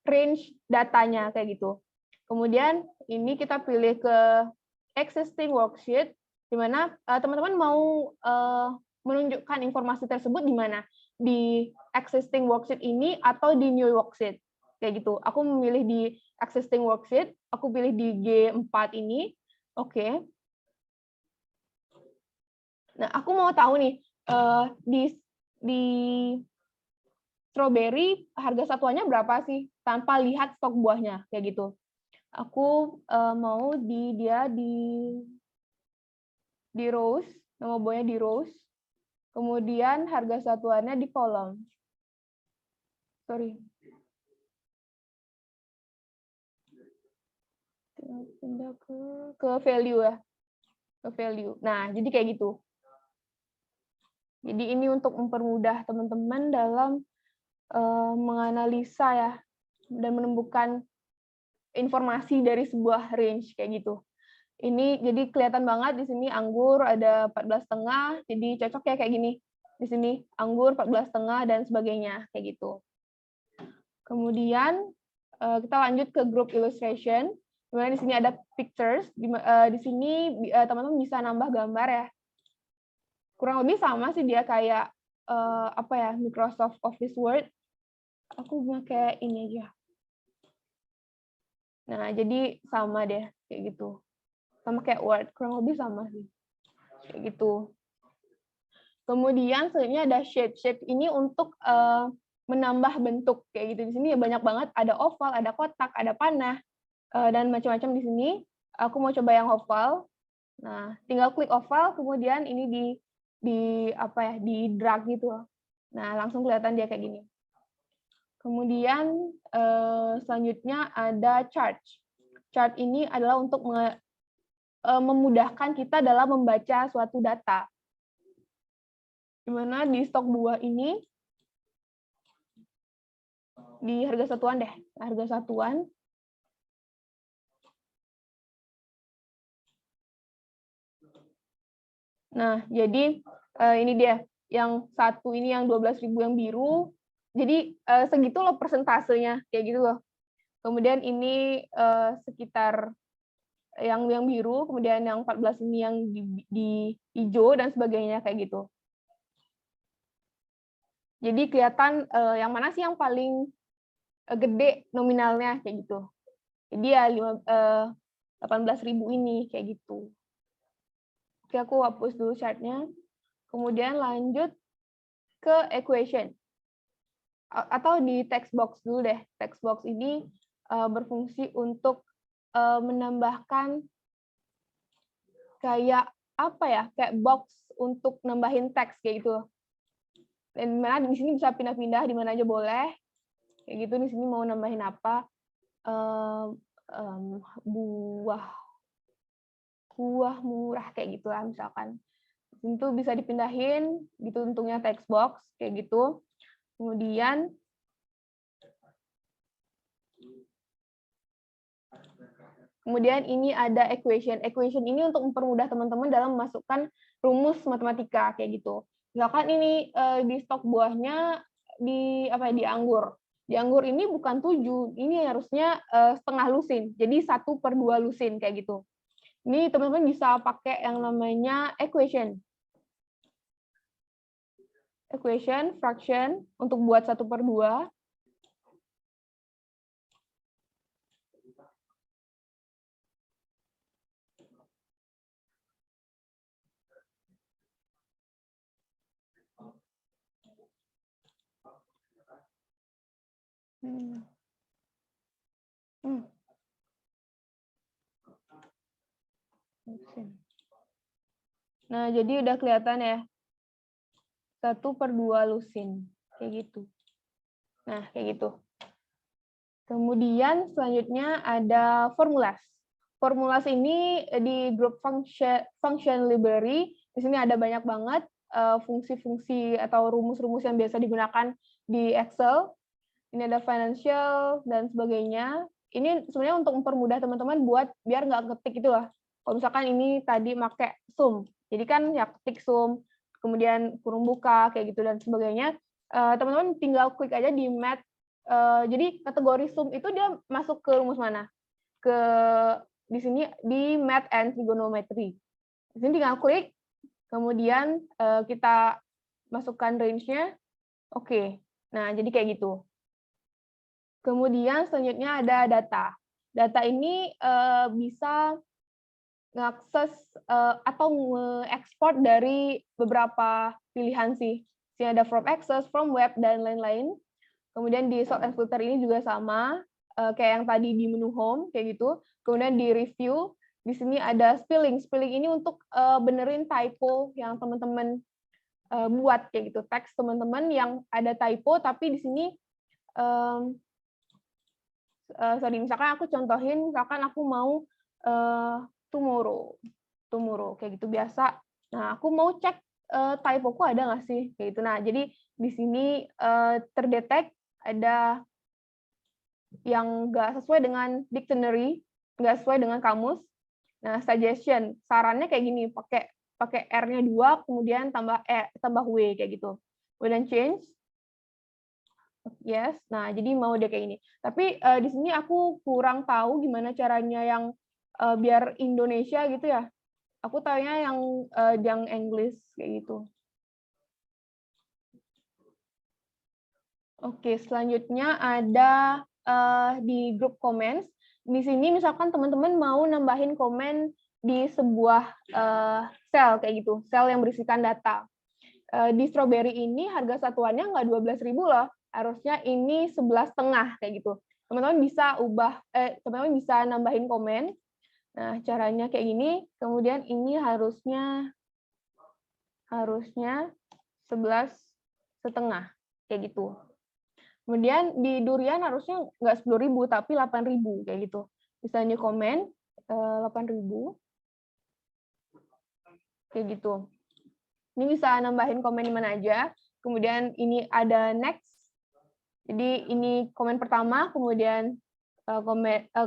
range datanya, kayak gitu. Kemudian ini kita pilih ke existing worksheet, di mana teman-teman mau menunjukkan informasi tersebut di mana, di existing worksheet ini atau di new worksheet, kayak gitu. Aku memilih di existing worksheet, aku pilih di G4 ini, oke. Nah, aku mau tahu nih, di strawberry harga satuannya berapa sih, tanpa lihat stok buahnya, kayak gitu. Aku mau dia di rows, nama buahnya di rows, kemudian harga satuannya di kolom. Sorry. Pindah ke value ya, ke value. Nah, jadi kayak gitu. Jadi ini untuk mempermudah teman-teman dalam menganalisa ya, dan menemukan informasi dari sebuah range, kayak gitu. Ini jadi kelihatan banget di sini anggur ada 14,5, jadi cocok ya kayak gini. Di sini anggur 14,5 dan sebagainya, kayak gitu. Kemudian kita lanjut ke group illustration. Dimana di sini ada pictures. Di sini teman-teman bisa nambah gambar ya. Kurang lebih sama sih dia kayak apa ya, Microsoft Office Word. Aku pakai ini aja. Nah, jadi sama deh kayak gitu. Sama kayak Word, kurang lebih sama sih. Kayak gitu. Kemudian selanjutnya ada shape. Shape ini untuk menambah bentuk kayak gitu. Di sini banyak banget, ada oval, ada kotak, ada panah, dan macam-macam di sini. Aku mau coba yang oval. Nah, tinggal klik oval, kemudian ini di apa ya, di drag gitu. Nah, langsung kelihatan dia kayak gini. Kemudian selanjutnya ada chart. Chart ini adalah untuk memudahkan kita dalam membaca suatu data. Di mana di stok buah ini, di harga satuan deh, harga satuan. Nah, jadi ini dia, yang satu ini yang 12.000 yang biru, jadi segitu loh persentasenya, kayak gitu loh. Kemudian ini sekitar yang biru, kemudian yang 14 ini yang di hijau, dan sebagainya, kayak gitu. Jadi kelihatan yang mana sih yang paling gede nominalnya, kayak gitu. Jadi ya 18.000 ini, kayak gitu. Oke, aku hapus dulu chartnya. Kemudian lanjut ke equation. Atau di text box dulu deh. Text box ini berfungsi untuk menambahkan kayak apa ya, kayak box untuk nambahin teks kayak gitu. Dan mana di sini bisa pindah-pindah di mana aja boleh. Kayak gitu, di sini mau nambahin apa? Buah. buah murah kayak gitulah misalkan. Itu bisa dipindahin gitu untungnya text box kayak gitu. Kemudian ini ada equation. Equation ini untuk mempermudah teman-teman dalam memasukkan rumus matematika kayak gitu. Misalkan ini di stok buahnya di anggur. Di anggur ini bukan 7, ini harusnya setengah lusin. Jadi 1/2 lusin kayak gitu. Ini teman-teman bisa pakai yang namanya equation. Equation, fraction untuk buat 1/2. Nah, jadi udah kelihatan ya. 1/2 lusin. Kayak gitu. Nah, kayak gitu. Kemudian selanjutnya ada formulas. Formulas ini di grup function library. Di sini ada banyak banget fungsi-fungsi atau rumus-rumus yang biasa digunakan di Excel. Ini ada financial dan sebagainya. Ini sebenarnya untuk mempermudah teman-teman buat biar nggak ketik itu lah. Kalau misalkan ini tadi pakai sum, jadi kan ya ketik sum, kemudian kurung buka kayak gitu dan sebagainya. Teman-teman tinggal klik aja di math. Jadi kategori sum itu dia masuk ke rumus mana? Di sini di math and trigonometry. Di sini tinggal klik, kemudian kita masukkan range-nya. Oke. Nah, jadi kayak gitu. Kemudian selanjutnya ada data. Data ini bisa mengakses atau mengekspor dari beberapa pilihan sih. Sini ada from access, from web, dan lain-lain. Kemudian di sort and filter ini juga sama, kayak yang tadi di menu home, kayak gitu. Kemudian di review, di sini ada spelling. Spelling ini untuk benerin typo yang teman-teman buat, kayak gitu. Teks teman-teman yang ada typo, tapi di sini misalkan aku contohin, misalkan aku mau tomorrow kayak gitu biasa. Nah, aku mau cek typoku ada nggak sih kayak gitu. Nah, jadi di sini terdetek ada yang nggak sesuai dengan dictionary, nggak sesuai dengan kamus. Nah, suggestion, sarannya kayak gini, pakai R-nya 2, kemudian tambah W kayak gitu. Kemudian change. Yes, nah jadi mau dia kayak ini. Tapi di sini aku kurang tahu gimana caranya yang biar Indonesia gitu ya. Aku taunya yang English kayak gitu. Oke, selanjutnya ada di grup comments. Di sini misalkan teman-teman mau nambahin komen di sebuah sel kayak gitu, sel yang berisikan data. Di Strawberry ini harga satuannya nggak 12.000 loh. Harusnya ini 11,5 kayak gitu. Teman-teman bisa teman-teman bisa nambahin komen. Nah, caranya kayak gini. Kemudian ini harusnya 11,5 kayak gitu. Kemudian di Durian harusnya nggak 10.000 tapi 8.000 kayak gitu. Bisa new komen 8.000 kayak gitu. Ini bisa nambahin komen di mana aja. Kemudian ini ada next. Jadi ini komen pertama, kemudian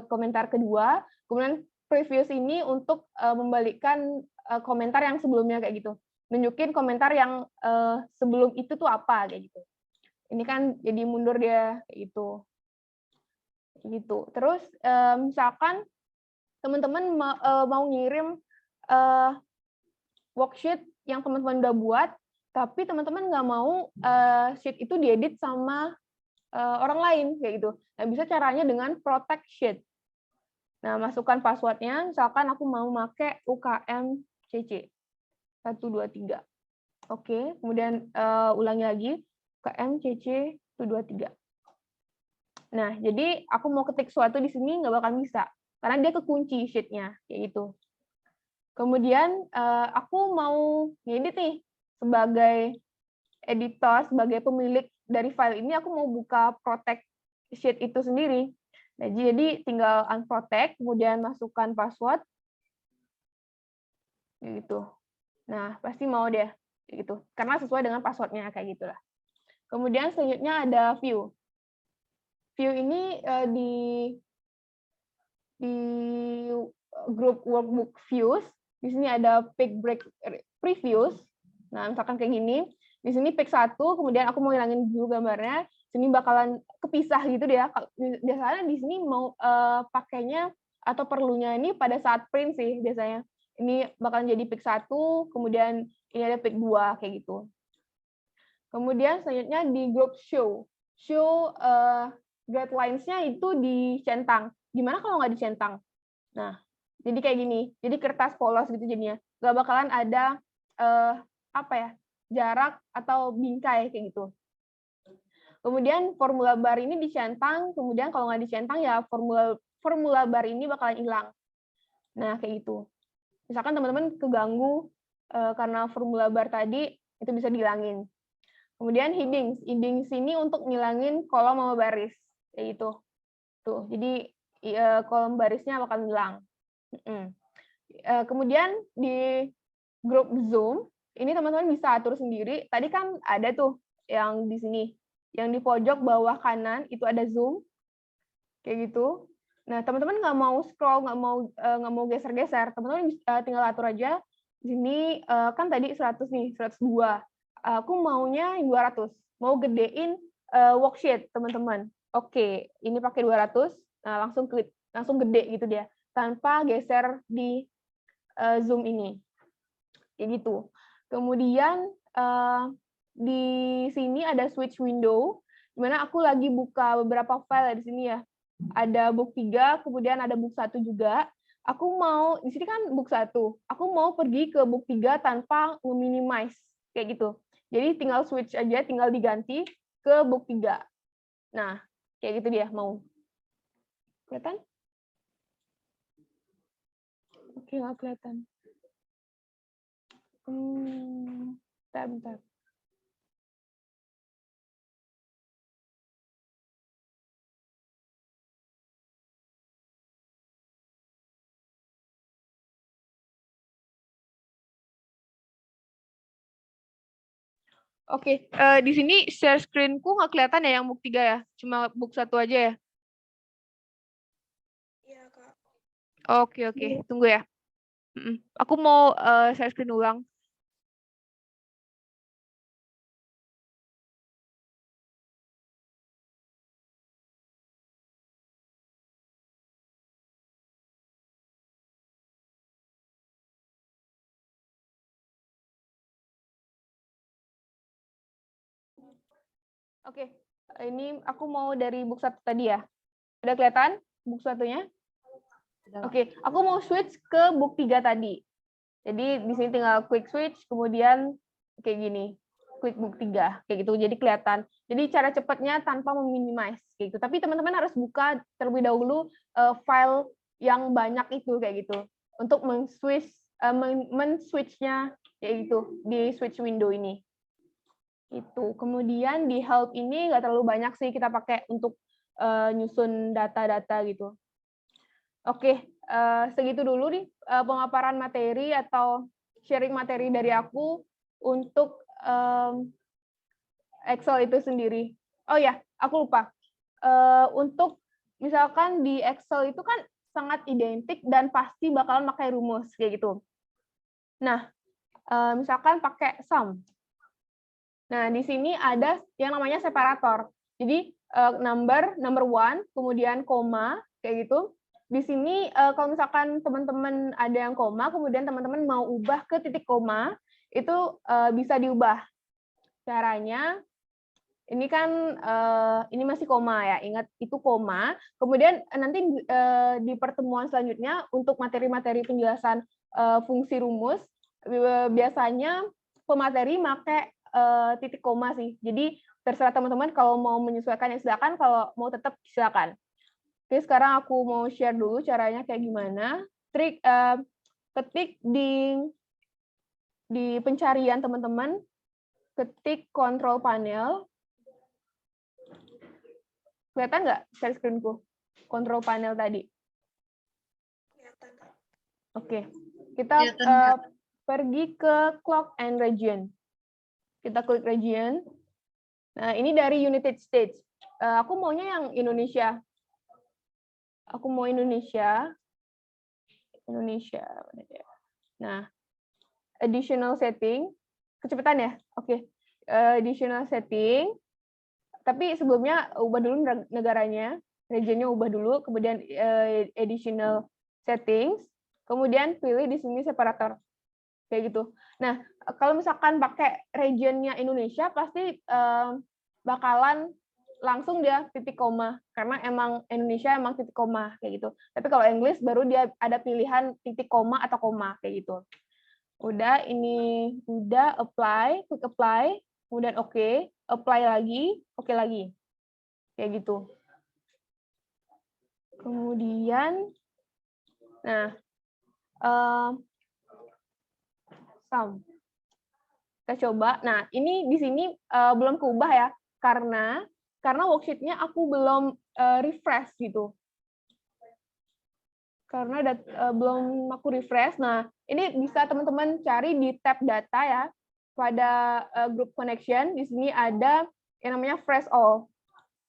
komentar kedua, kemudian previous ini untuk membalikkan komentar yang sebelumnya kayak gitu. Nunjukin komentar yang sebelum itu tuh apa kayak gitu. Ini kan jadi mundur dia kayak gitu. Gitu. Terus misalkan teman-teman mau ngirim worksheet yang teman-teman udah buat, tapi teman-teman nggak mau sheet itu diedit sama orang lain kayak gitu. Nah, bisa caranya dengan protect sheet. Nah, masukkan passwordnya, misalkan aku mau pakai UKM CC 123. Oke, kemudian ulangi lagi UKM CC 123. Nah, jadi aku mau ketik sesuatu di sini nggak bakal bisa karena dia kekunci sheet-nya kayak gitu. Kemudian aku mau ngedit nih sebagai editor, sebagai pemilik dari file ini, aku mau buka protect sheet itu sendiri. Nah, jadi tinggal unprotect, kemudian masukkan password. gitu. Nah, pasti mau deh gitu. Karena sesuai dengan passwordnya kayak gitulah. Kemudian selanjutnya ada view. View ini di grup workbook views. Di sini ada pick break previews. Nah, misalkan kayak gini. Di sini pick 1, kemudian aku mau hilangin dulu gambarnya. Sini bakalan kepisah gitu deh ya. Biasanya di sini mau pakainya atau perlunya ini pada saat print sih biasanya. Ini bakalan jadi pick 1, kemudian ini ada pick 2 kayak gitu. Kemudian selanjutnya di group show. Show guidelines-nya itu dicentang. Gimana kalau nggak dicentang? Nah, jadi kayak gini. Jadi kertas polos gitu jadinya. Nggak bakalan ada apa ya, jarak atau bingkai kayak gitu. Kemudian formula bar ini dicentang. Kemudian kalau nggak dicentang ya formula bar ini bakalan hilang. Nah, kayak gitu. Misalkan teman-teman keganggu karena formula bar tadi, itu bisa dihilangin. Kemudian headings. Headings ini untuk ngilangin kolom sama baris. Kayak gitu. Tuh, jadi kolom barisnya bakal hilang. Kemudian di grup Zoom, ini teman-teman bisa atur sendiri. Tadi kan ada tuh yang di sini. Yang di pojok bawah kanan itu ada Zoom. Kayak gitu. Nah, teman-teman nggak mau scroll, nggak mau geser-geser. Teman-teman tinggal atur aja. Di sini kan tadi 100 nih, 102. Aku maunya 200. Mau gedein worksheet, teman-teman. Oke, ini pakai 200. Nah, langsung klik, langsung gede gitu dia. Tanpa geser di Zoom ini. Kayak gitu. Kemudian di sini ada switch window, di mana aku lagi buka beberapa file di sini ya. Ada book 3, kemudian ada book 1 juga. Aku mau, di sini kan book 1, aku mau pergi ke book 3 tanpa minimize, kayak gitu. Jadi tinggal switch aja, tinggal diganti ke book 3. Nah, kayak gitu dia mau. Kelihatan? Oke, nggak kelihatan. Bentar. Oke, di sini share screen-ku nggak kelihatan ya yang book 3 ya? Cuma book 1 aja ya? Iya, Kak. Oke. Tunggu ya. Aku mau share screen ulang. Oke, ini aku mau dari book 1 tadi ya. Udah kelihatan book 1-nya? Oke, aku mau switch ke book 3 tadi. Jadi di sini tinggal quick switch, kemudian kayak gini. Quick book 3, kayak gitu. Jadi kelihatan. Jadi cara cepatnya tanpa meminimize kayak gitu. Tapi teman-teman harus buka terlebih dahulu file yang banyak itu kayak gitu. Untuk men-switch-nya kayak gitu di switch window ini. Itu. Kemudian di help ini nggak terlalu banyak sih kita pakai untuk nyusun data-data gitu. Oke, segitu dulu nih pemaparan materi atau sharing materi dari aku untuk Excel itu sendiri. Oh ya, aku lupa. Untuk misalkan di Excel itu kan sangat identik dan pasti bakalan pakai rumus kayak gitu. Nah, misalkan pakai sum. Nah, di sini ada yang namanya separator. Jadi number one, kemudian koma, kayak gitu. Di sini kalau misalkan teman-teman ada yang koma, kemudian teman-teman mau ubah ke titik koma, itu bisa diubah. Caranya, ini kan ini masih koma ya, ingat itu koma. Kemudian nanti di pertemuan selanjutnya untuk materi-materi penjelasan fungsi rumus, biasanya pemateri pakai titik koma sih. Jadi terserah teman-teman kalau mau menyesuaikan ya silakan, kalau mau tetap silakan. Oke, sekarang aku mau share dulu caranya kayak gimana. Trik ketik di pencarian teman-teman, ketik control panel. Kelihatan nggak share screen-ku? Control panel tadi. Kelihatan, Kak. Oke. Kita pergi ke clock and region. Kita klik region. Nah, ini dari United States. Aku maunya yang Indonesia. Aku mau Indonesia. Indonesia. Nah, additional setting. Kecepatan ya? Oke. Additional setting. Tapi sebelumnya ubah dulu negaranya. Regionnya ubah dulu. Kemudian additional settings. Kemudian pilih di sini separator. Kayak gitu. Nah, kalau misalkan pakai regionnya Indonesia, pasti bakalan langsung dia titik koma. Karena emang Indonesia emang titik koma. Kayak gitu. Tapi kalau English baru dia ada pilihan titik koma atau koma. Kayak gitu. Udah, ini udah apply, klik apply, kemudian oke, apply lagi, oke lagi. Kayak gitu. Kemudian, nah, sum. Kita coba. Nah, ini di sini belum keubah ya, karena worksheet-nya aku belum refresh gitu. Karena belum aku refresh. Nah, ini bisa teman-teman cari di tab data ya. Pada group connection, di sini ada yang namanya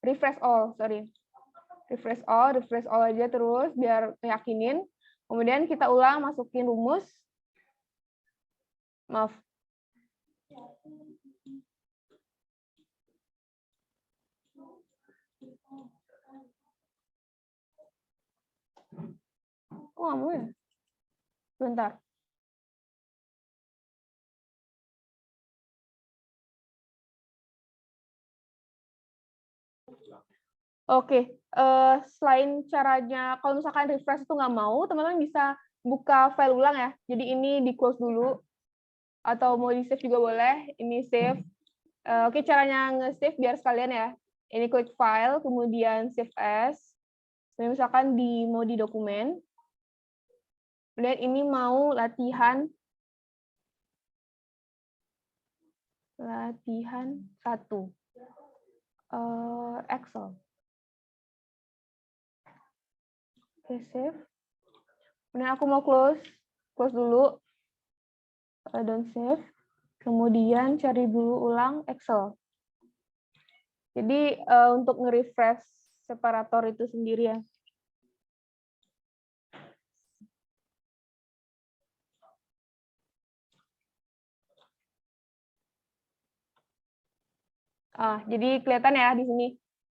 refresh all, sorry. Refresh all aja terus biar yakinin. Kemudian kita ulang, masukin rumus. Maaf. Oh, nggak mau ya? Bentar. Oke, selain caranya, kalau misalkan refresh itu nggak mau, teman-teman bisa buka file ulang ya. Jadi ini di close dulu, atau mau di save juga boleh. Ini save. Oke, caranya nge-save biar sekalian ya. Ini klik file, kemudian save as. Dan misalkan mau di dokumen. Kemudian ini mau latihan 1. Excel. Oke, save. Kemudian aku mau close dulu. Don't save. Kemudian cari dulu ulang Excel. Jadi untuk nge-refresh separator itu sendiri ya. Jadi kelihatan ya di sini.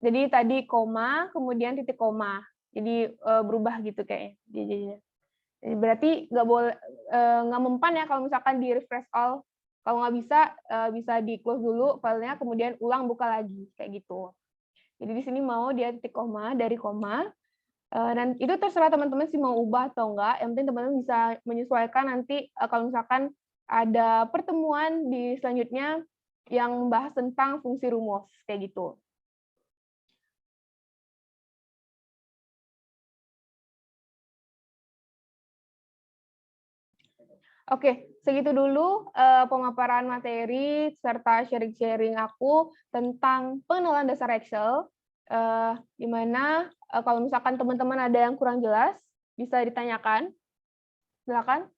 Jadi tadi koma, kemudian titik koma. Jadi berubah gitu kayaknya. Jadi berarti nggak boleh, nggak mempan ya kalau misalkan di refresh all. Kalau nggak bisa, bisa di close dulu filenya, kemudian ulang buka lagi kayak gitu. Jadi di sini mau dia titik koma dari koma. Dan itu terserah teman-teman sih mau ubah atau enggak. Yang penting teman-teman bisa menyesuaikan nanti kalau misalkan ada pertemuan di selanjutnya yang membahas tentang fungsi rumus kayak gitu. Oke, segitu dulu pemaparan materi serta sharing-sharing aku tentang pengenalan dasar Excel. Di mana kalau misalkan teman-teman ada yang kurang jelas, bisa ditanyakan. Silakan.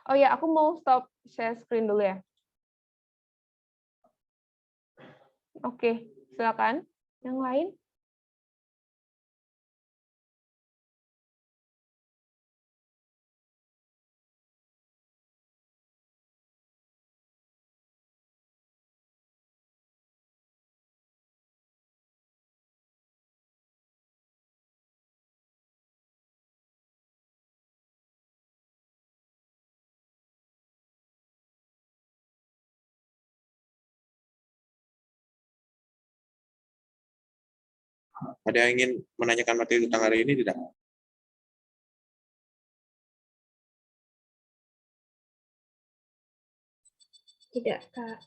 Oh ya, aku mau stop share screen dulu ya. Oke, silakan. Yang lain? Ada yang ingin menanyakan materi tentang hari ini tidak? Tidak, Kak.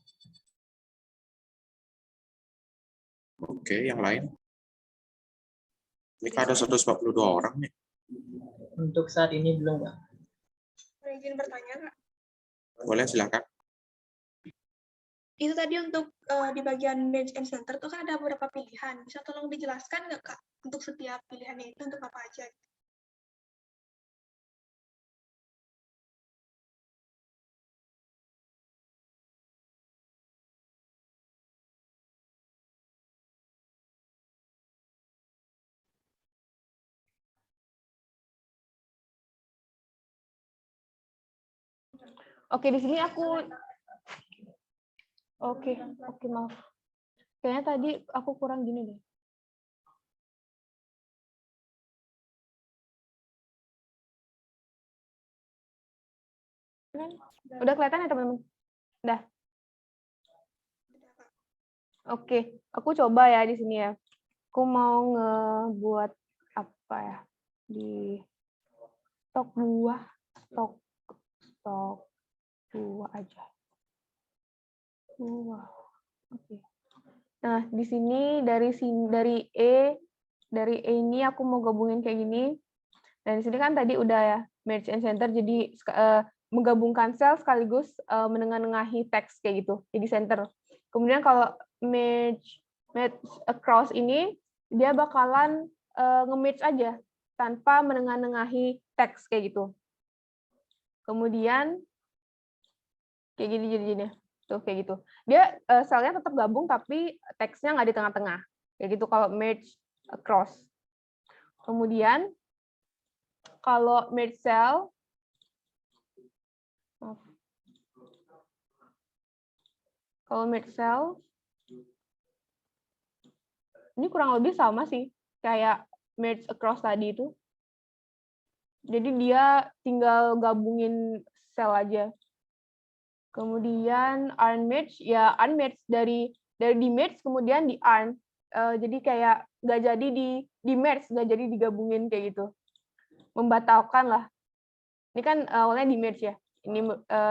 Oke, yang lain? Ini kan ada 142 orang nih. Untuk saat ini belum, Kak. Izin bertanya, Kak. Boleh, silakan. Itu tadi untuk di bagian Bench and Center tuh kan ada beberapa pilihan. Bisa tolong dijelaskan nggak, Kak? Untuk setiap pilihannya itu untuk apa aja? Oke, di sini aku Oke, maaf. Kayaknya tadi aku kurang gini deh. Udah kelihatan ya, teman-teman? Udah. Oke, aku coba ya di sini ya. Aku mau ngebuat apa ya? Di stok buah aja. Buah. Oke. Nah, di sini dari E ini aku mau gabungin kayak gini. Dan di sini kan tadi udah ya merge and center, jadi menggabungkan sel sekaligus menengahi teks kayak gitu. Jadi center. Kemudian kalau merge across ini dia bakalan nge-merge aja tanpa menengahi teks kayak gitu. Kemudian kayak gini jadinya. Tuh kayak gitu. Dia selnya tetap gabung tapi teksnya nggak di tengah-tengah. Kayak gitu kalau merge across. Kemudian kalau merge cell ini kurang lebih sama sih kayak merge across tadi itu. Jadi dia tinggal gabungin sel aja. Kemudian unmerge, ya unmerge dari di merge kemudian di un. Jadi kayak nggak jadi di merge, nggak jadi digabungin kayak gitu. Membatalkan lah. Ini kan awalnya di merge ya. Ini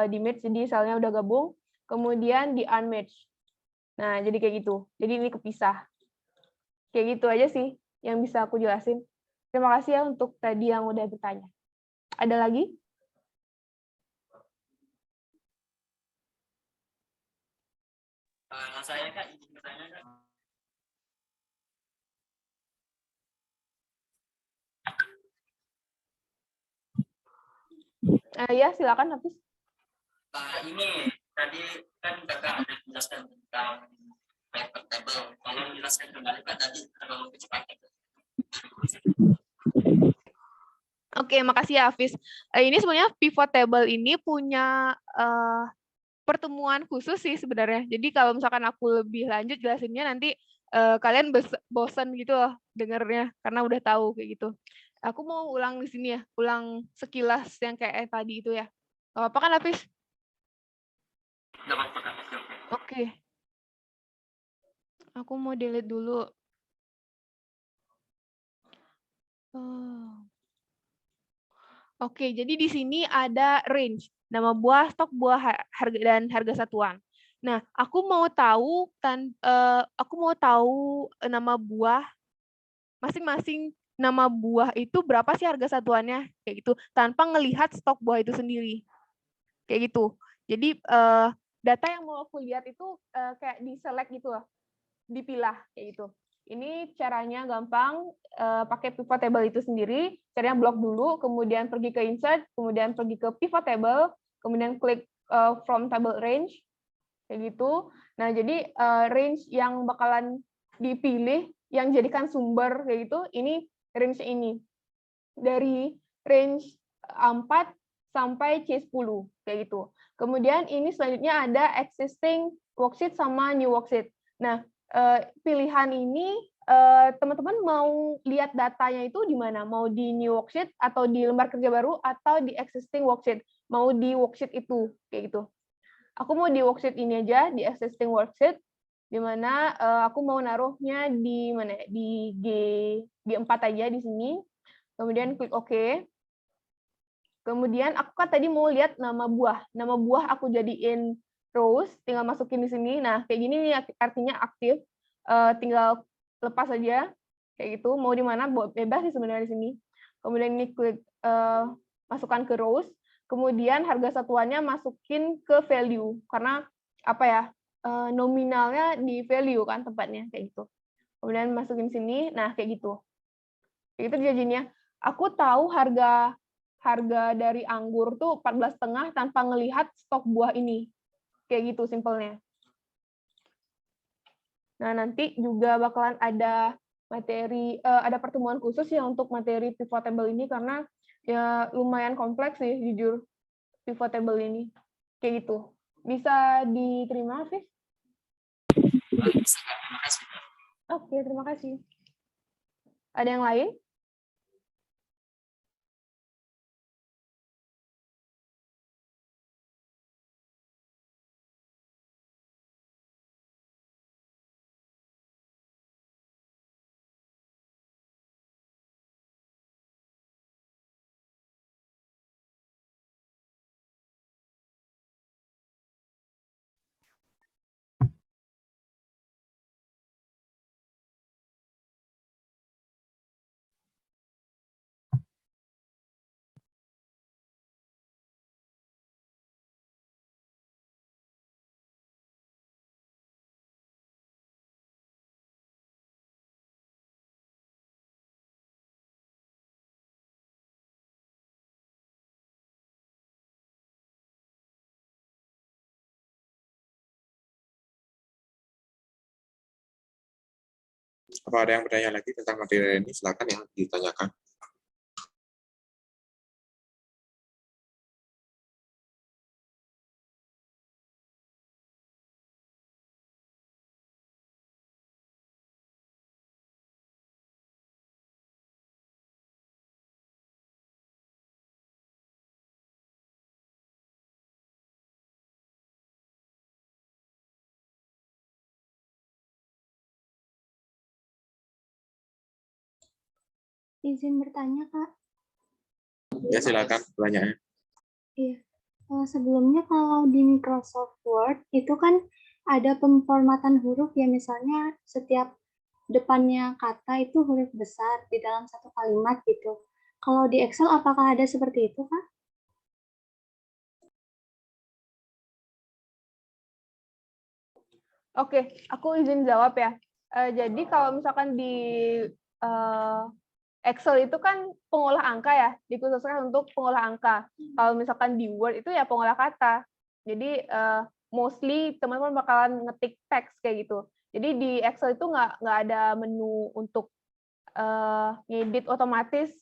di merge jadi selnya udah gabung, kemudian di unmerge. Nah, jadi kayak gitu. Jadi ini kepisah. Kayak gitu aja sih yang bisa aku jelasin. Terima kasih ya untuk tadi yang udah bertanya. Ada lagi? Saya Kak, izin bertanya Kak. Ya, silakan Hafiz. Ini tadi kan Kakak ada menjelaskan tentang pivot table. Tolong jelaskan kembali Kak tadi terlalu kecepatan. Oke, makasih ya Hafiz. Ini sebenarnya pivot table ini punya pertemuan khusus sih sebenarnya. Jadi kalau misalkan aku lebih lanjut jelasinnya nanti kalian bosan gitu loh dengernya karena udah tahu kayak gitu. Aku mau ulang di sini ya, ulang sekilas yang kayak tadi itu ya. Gak apa-apa kan Hafiz? Oke. Aku mau delete dulu. Oke, jadi di sini ada range, nama buah, stok buah, harga dan harga satuan. Nah, aku mau tahu nama buah masing-masing nama buah itu berapa sih harga satuannya kayak gitu tanpa ngelihat stok buah itu sendiri. Kayak gitu. Jadi data yang mau aku lihat itu kayak di select gitu loh. Dipilah kayak gitu. Ini caranya gampang, pakai pivot table itu sendiri. Caranya blok dulu, kemudian pergi ke insert, kemudian pergi ke pivot table, kemudian klik from table range, kayak gitu. Nah, jadi range yang bakalan dipilih, yang jadikan sumber kayak gitu, ini range ini. Dari range 4 sampai C10, kayak gitu. Kemudian ini selanjutnya ada existing worksheet sama new worksheet. Nah, pilihan ini teman-teman mau lihat datanya itu di mana? Mau di new worksheet atau di lembar kerja baru atau di existing worksheet? Mau di worksheet itu kayak gitu. Aku mau di worksheet ini aja, di existing worksheet, di mana aku mau naruhnya di mana? Di G4 aja di sini. Kemudian klik OK. Kemudian aku kan tadi mau lihat nama buah. Nama buah aku jadiin rows, tinggal masukin di sini. Nah, kayak gini nih artinya aktif. Tinggal lepas aja. Kayak gitu. Mau di mana bebas sih sebenarnya di sini. Kemudian ini klik masukkan ke rows. Kemudian harga satuannya masukin ke value karena apa ya? Nominalnya di value kan tempatnya kayak gitu. Kemudian masukin sini. Nah, kayak gitu. Kayak gitu jadinya. Aku tahu harga dari anggur tuh 14,5 tanpa ngelihat stok buah ini. Kayak gitu simpelnya. Nah, nanti juga bakalan ada materi, ada pertemuan khusus ya untuk materi pivot table ini karena ya lumayan kompleks sih jujur pivot table ini. Kayak gitu. Bisa diterima, Fis? Bisa, Kak. Terima kasih, Kak. Oke, terima kasih. Ada yang lain? Apa ada yang bertanya lagi tentang materi ini? Silakan yang ditanyakan. Izin bertanya, Kak. Ya, silakan pertanyaannya. Iya. Sebelumnya kalau di Microsoft Word itu kan ada pemformatan huruf ya, misalnya setiap depannya kata itu huruf besar di dalam satu kalimat gitu. Kalau di Excel apakah ada seperti itu, Kak? Oke, aku izin jawab ya. Jadi kalau misalkan di eh, Excel itu kan pengolah angka ya, dikhususkan untuk pengolah angka. Kalau misalkan di Word itu ya pengolah kata. Jadi mostly teman-teman bakalan ngetik teks kayak gitu. Jadi di Excel itu nggak ada menu untuk ngedit otomatis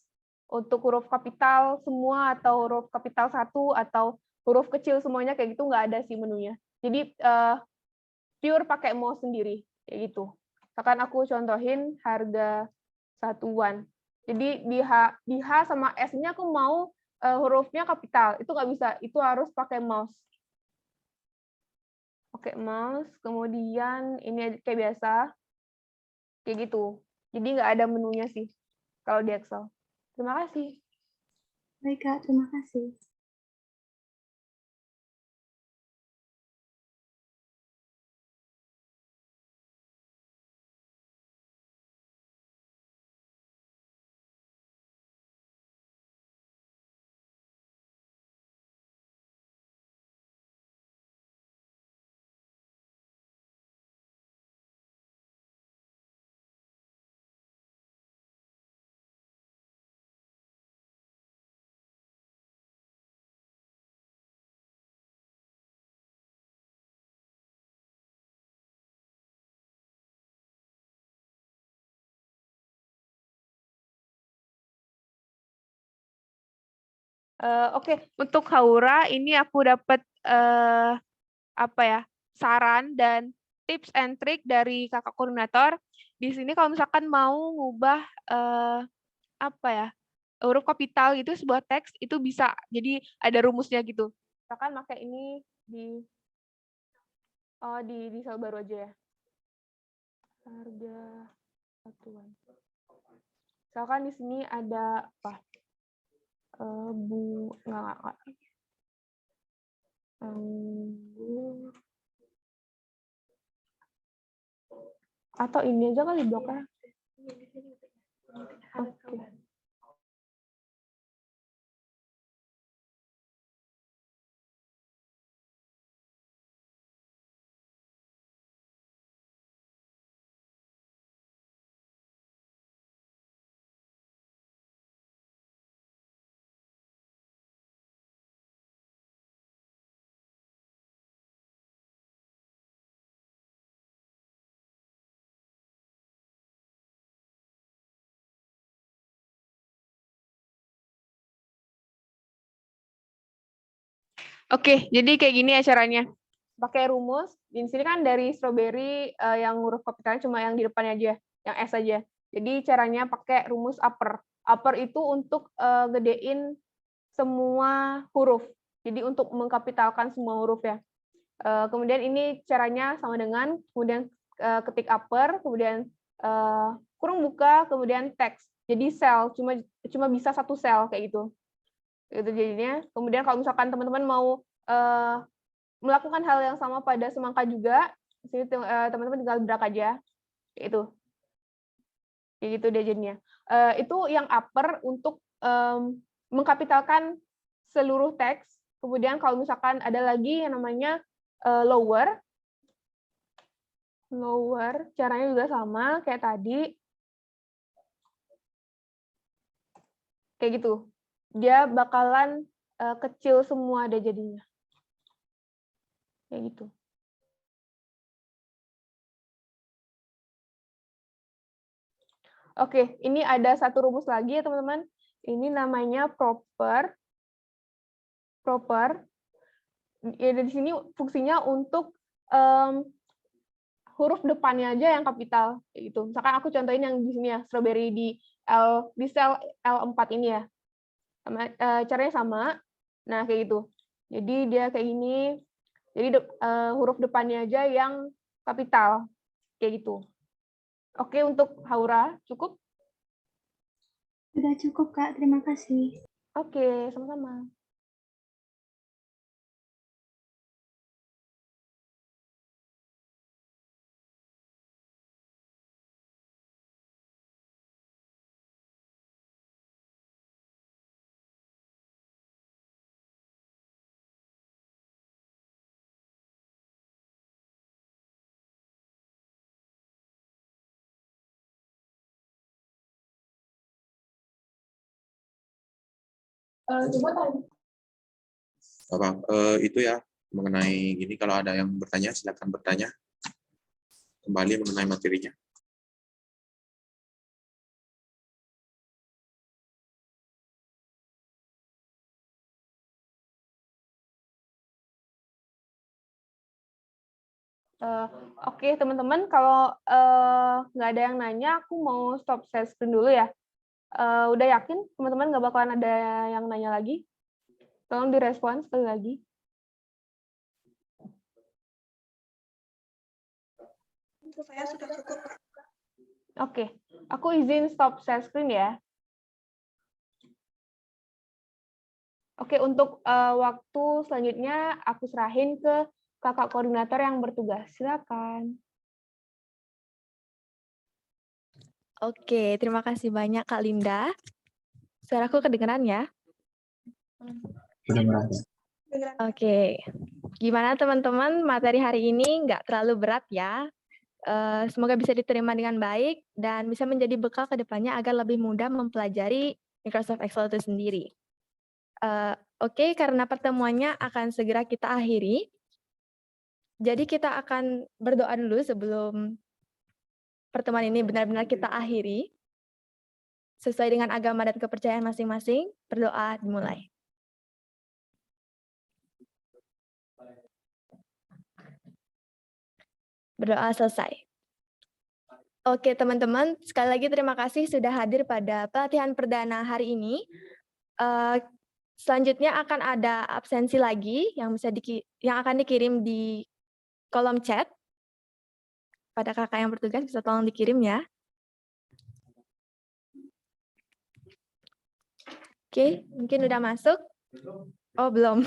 untuk huruf kapital semua atau huruf kapital satu atau huruf kecil semuanya kayak gitu nggak ada sih menunya. Jadi pure pakai mouse sendiri kayak gitu. Akan aku contohin harga satuan. Jadi di H sama S-nya aku mau hurufnya kapital. Itu nggak bisa, itu harus pakai mouse. Pakai mouse, kemudian ini kayak biasa. Kayak gitu. Jadi nggak ada menunya sih kalau di Excel. Terima kasih. Baik, Kak. Terima kasih. Oke, untuk Haura ini aku dapat apa ya, saran dan tips and trick dari kakak koordinator. Di sini kalau misalkan mau ngubah apa ya, huruf kapital itu sebuah teks itu bisa. Jadi ada rumusnya gitu. Misalkan pakai ini di sel baru aja ya. Harga satuan. Misalkan di sini ada apa? Nggak. Atau ini aja kali bloknya. Oke. Oke, jadi kayak gini ya caranya. Pakai rumus. Di sini kan dari strawberry yang huruf kapitalnya cuma yang di depannya aja, yang S aja. Jadi caranya pakai rumus upper. Upper itu untuk gedein semua huruf. Jadi untuk mengkapitalkan semua huruf ya. Kemudian ini caranya sama dengan kemudian ketik upper, kemudian kurung buka, kemudian teks. Jadi sel cuma bisa satu sel kayak gitu. Itu jadinya. Kemudian kalau misalkan teman-teman mau melakukan hal yang sama pada semangka juga, di sini teman-teman tinggal drag aja. Kayak itu. Kayak gitu deh jadinya. Itu yang upper untuk mengkapitalkan seluruh teks. Kemudian kalau misalkan ada lagi yang namanya lower. Lower, caranya juga sama kayak tadi. Kayak gitu. Dia bakalan kecil semua deh jadinya. Kayak gitu. Oke, ini ada satu rumus lagi ya teman-teman. Ini namanya proper. Proper. Ya, di sini fungsinya untuk huruf depannya aja yang kapital. Kayak gitu. Misalkan aku contohin yang di sini ya, strawberry di sel L4 ini ya. Caranya sama. Nah, kayak gitu. Jadi dia kayak gini. Jadi huruf depannya aja yang kapital. Kayak gitu. Oke, untuk Haura, cukup? Sudah cukup, Kak. Terima kasih. Oke, sama-sama. Apa itu ya mengenai gini, kalau ada yang bertanya silakan bertanya kembali mengenai materinya. Oke, teman-teman, kalau nggak ada yang nanya, aku mau stop share screen dulu ya. Udah yakin teman-teman nggak bakalan ada yang nanya lagi? Tolong direspon sekali lagi. Untuk saya sudah cukup, Kak. Oke, aku izin stop share screen ya. Oke, untuk waktu selanjutnya aku serahin ke kakak koordinator yang bertugas. Silakan. Oke, terima kasih banyak Kak Linda. Suaraku kedengeran ya? Kedengeran. Oke, gimana teman-teman? Materi hari ini nggak terlalu berat ya. Semoga bisa diterima dengan baik dan bisa menjadi bekal ke depannya agar lebih mudah mempelajari Microsoft Excel itu sendiri. Oke, karena pertemuannya akan segera kita akhiri. Jadi kita akan berdoa dulu sebelum pertemuan ini benar-benar kita akhiri. Sesuai dengan agama dan kepercayaan masing-masing, berdoa dimulai. Berdoa selesai. Oke teman-teman, sekali lagi terima kasih sudah hadir pada pelatihan perdana hari ini. Selanjutnya akan ada absensi lagi yang akan dikirim di kolom chat. Pada kakak yang bertugas bisa tolong dikirim ya. Oke, mungkin udah masuk. Oh belum.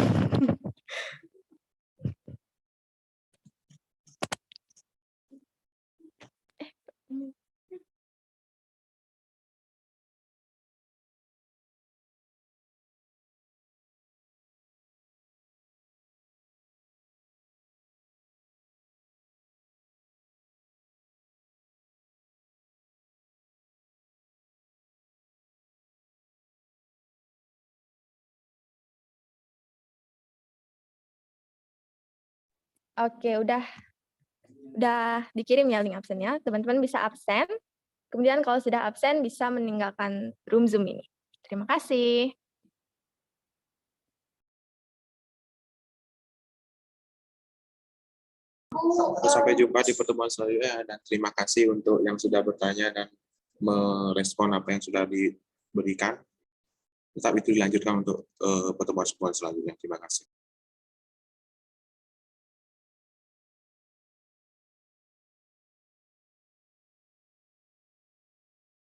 Oke, udah dikirim ya link absennya. Teman-teman bisa absen. Kemudian kalau sudah absen bisa meninggalkan room Zoom ini. Terima kasih. Sampai jumpa di pertemuan selanjutnya dan terima kasih untuk yang sudah bertanya dan merespon apa yang sudah diberikan. Tetap itu dilanjutkan untuk pertemuan selanjutnya. Terima kasih.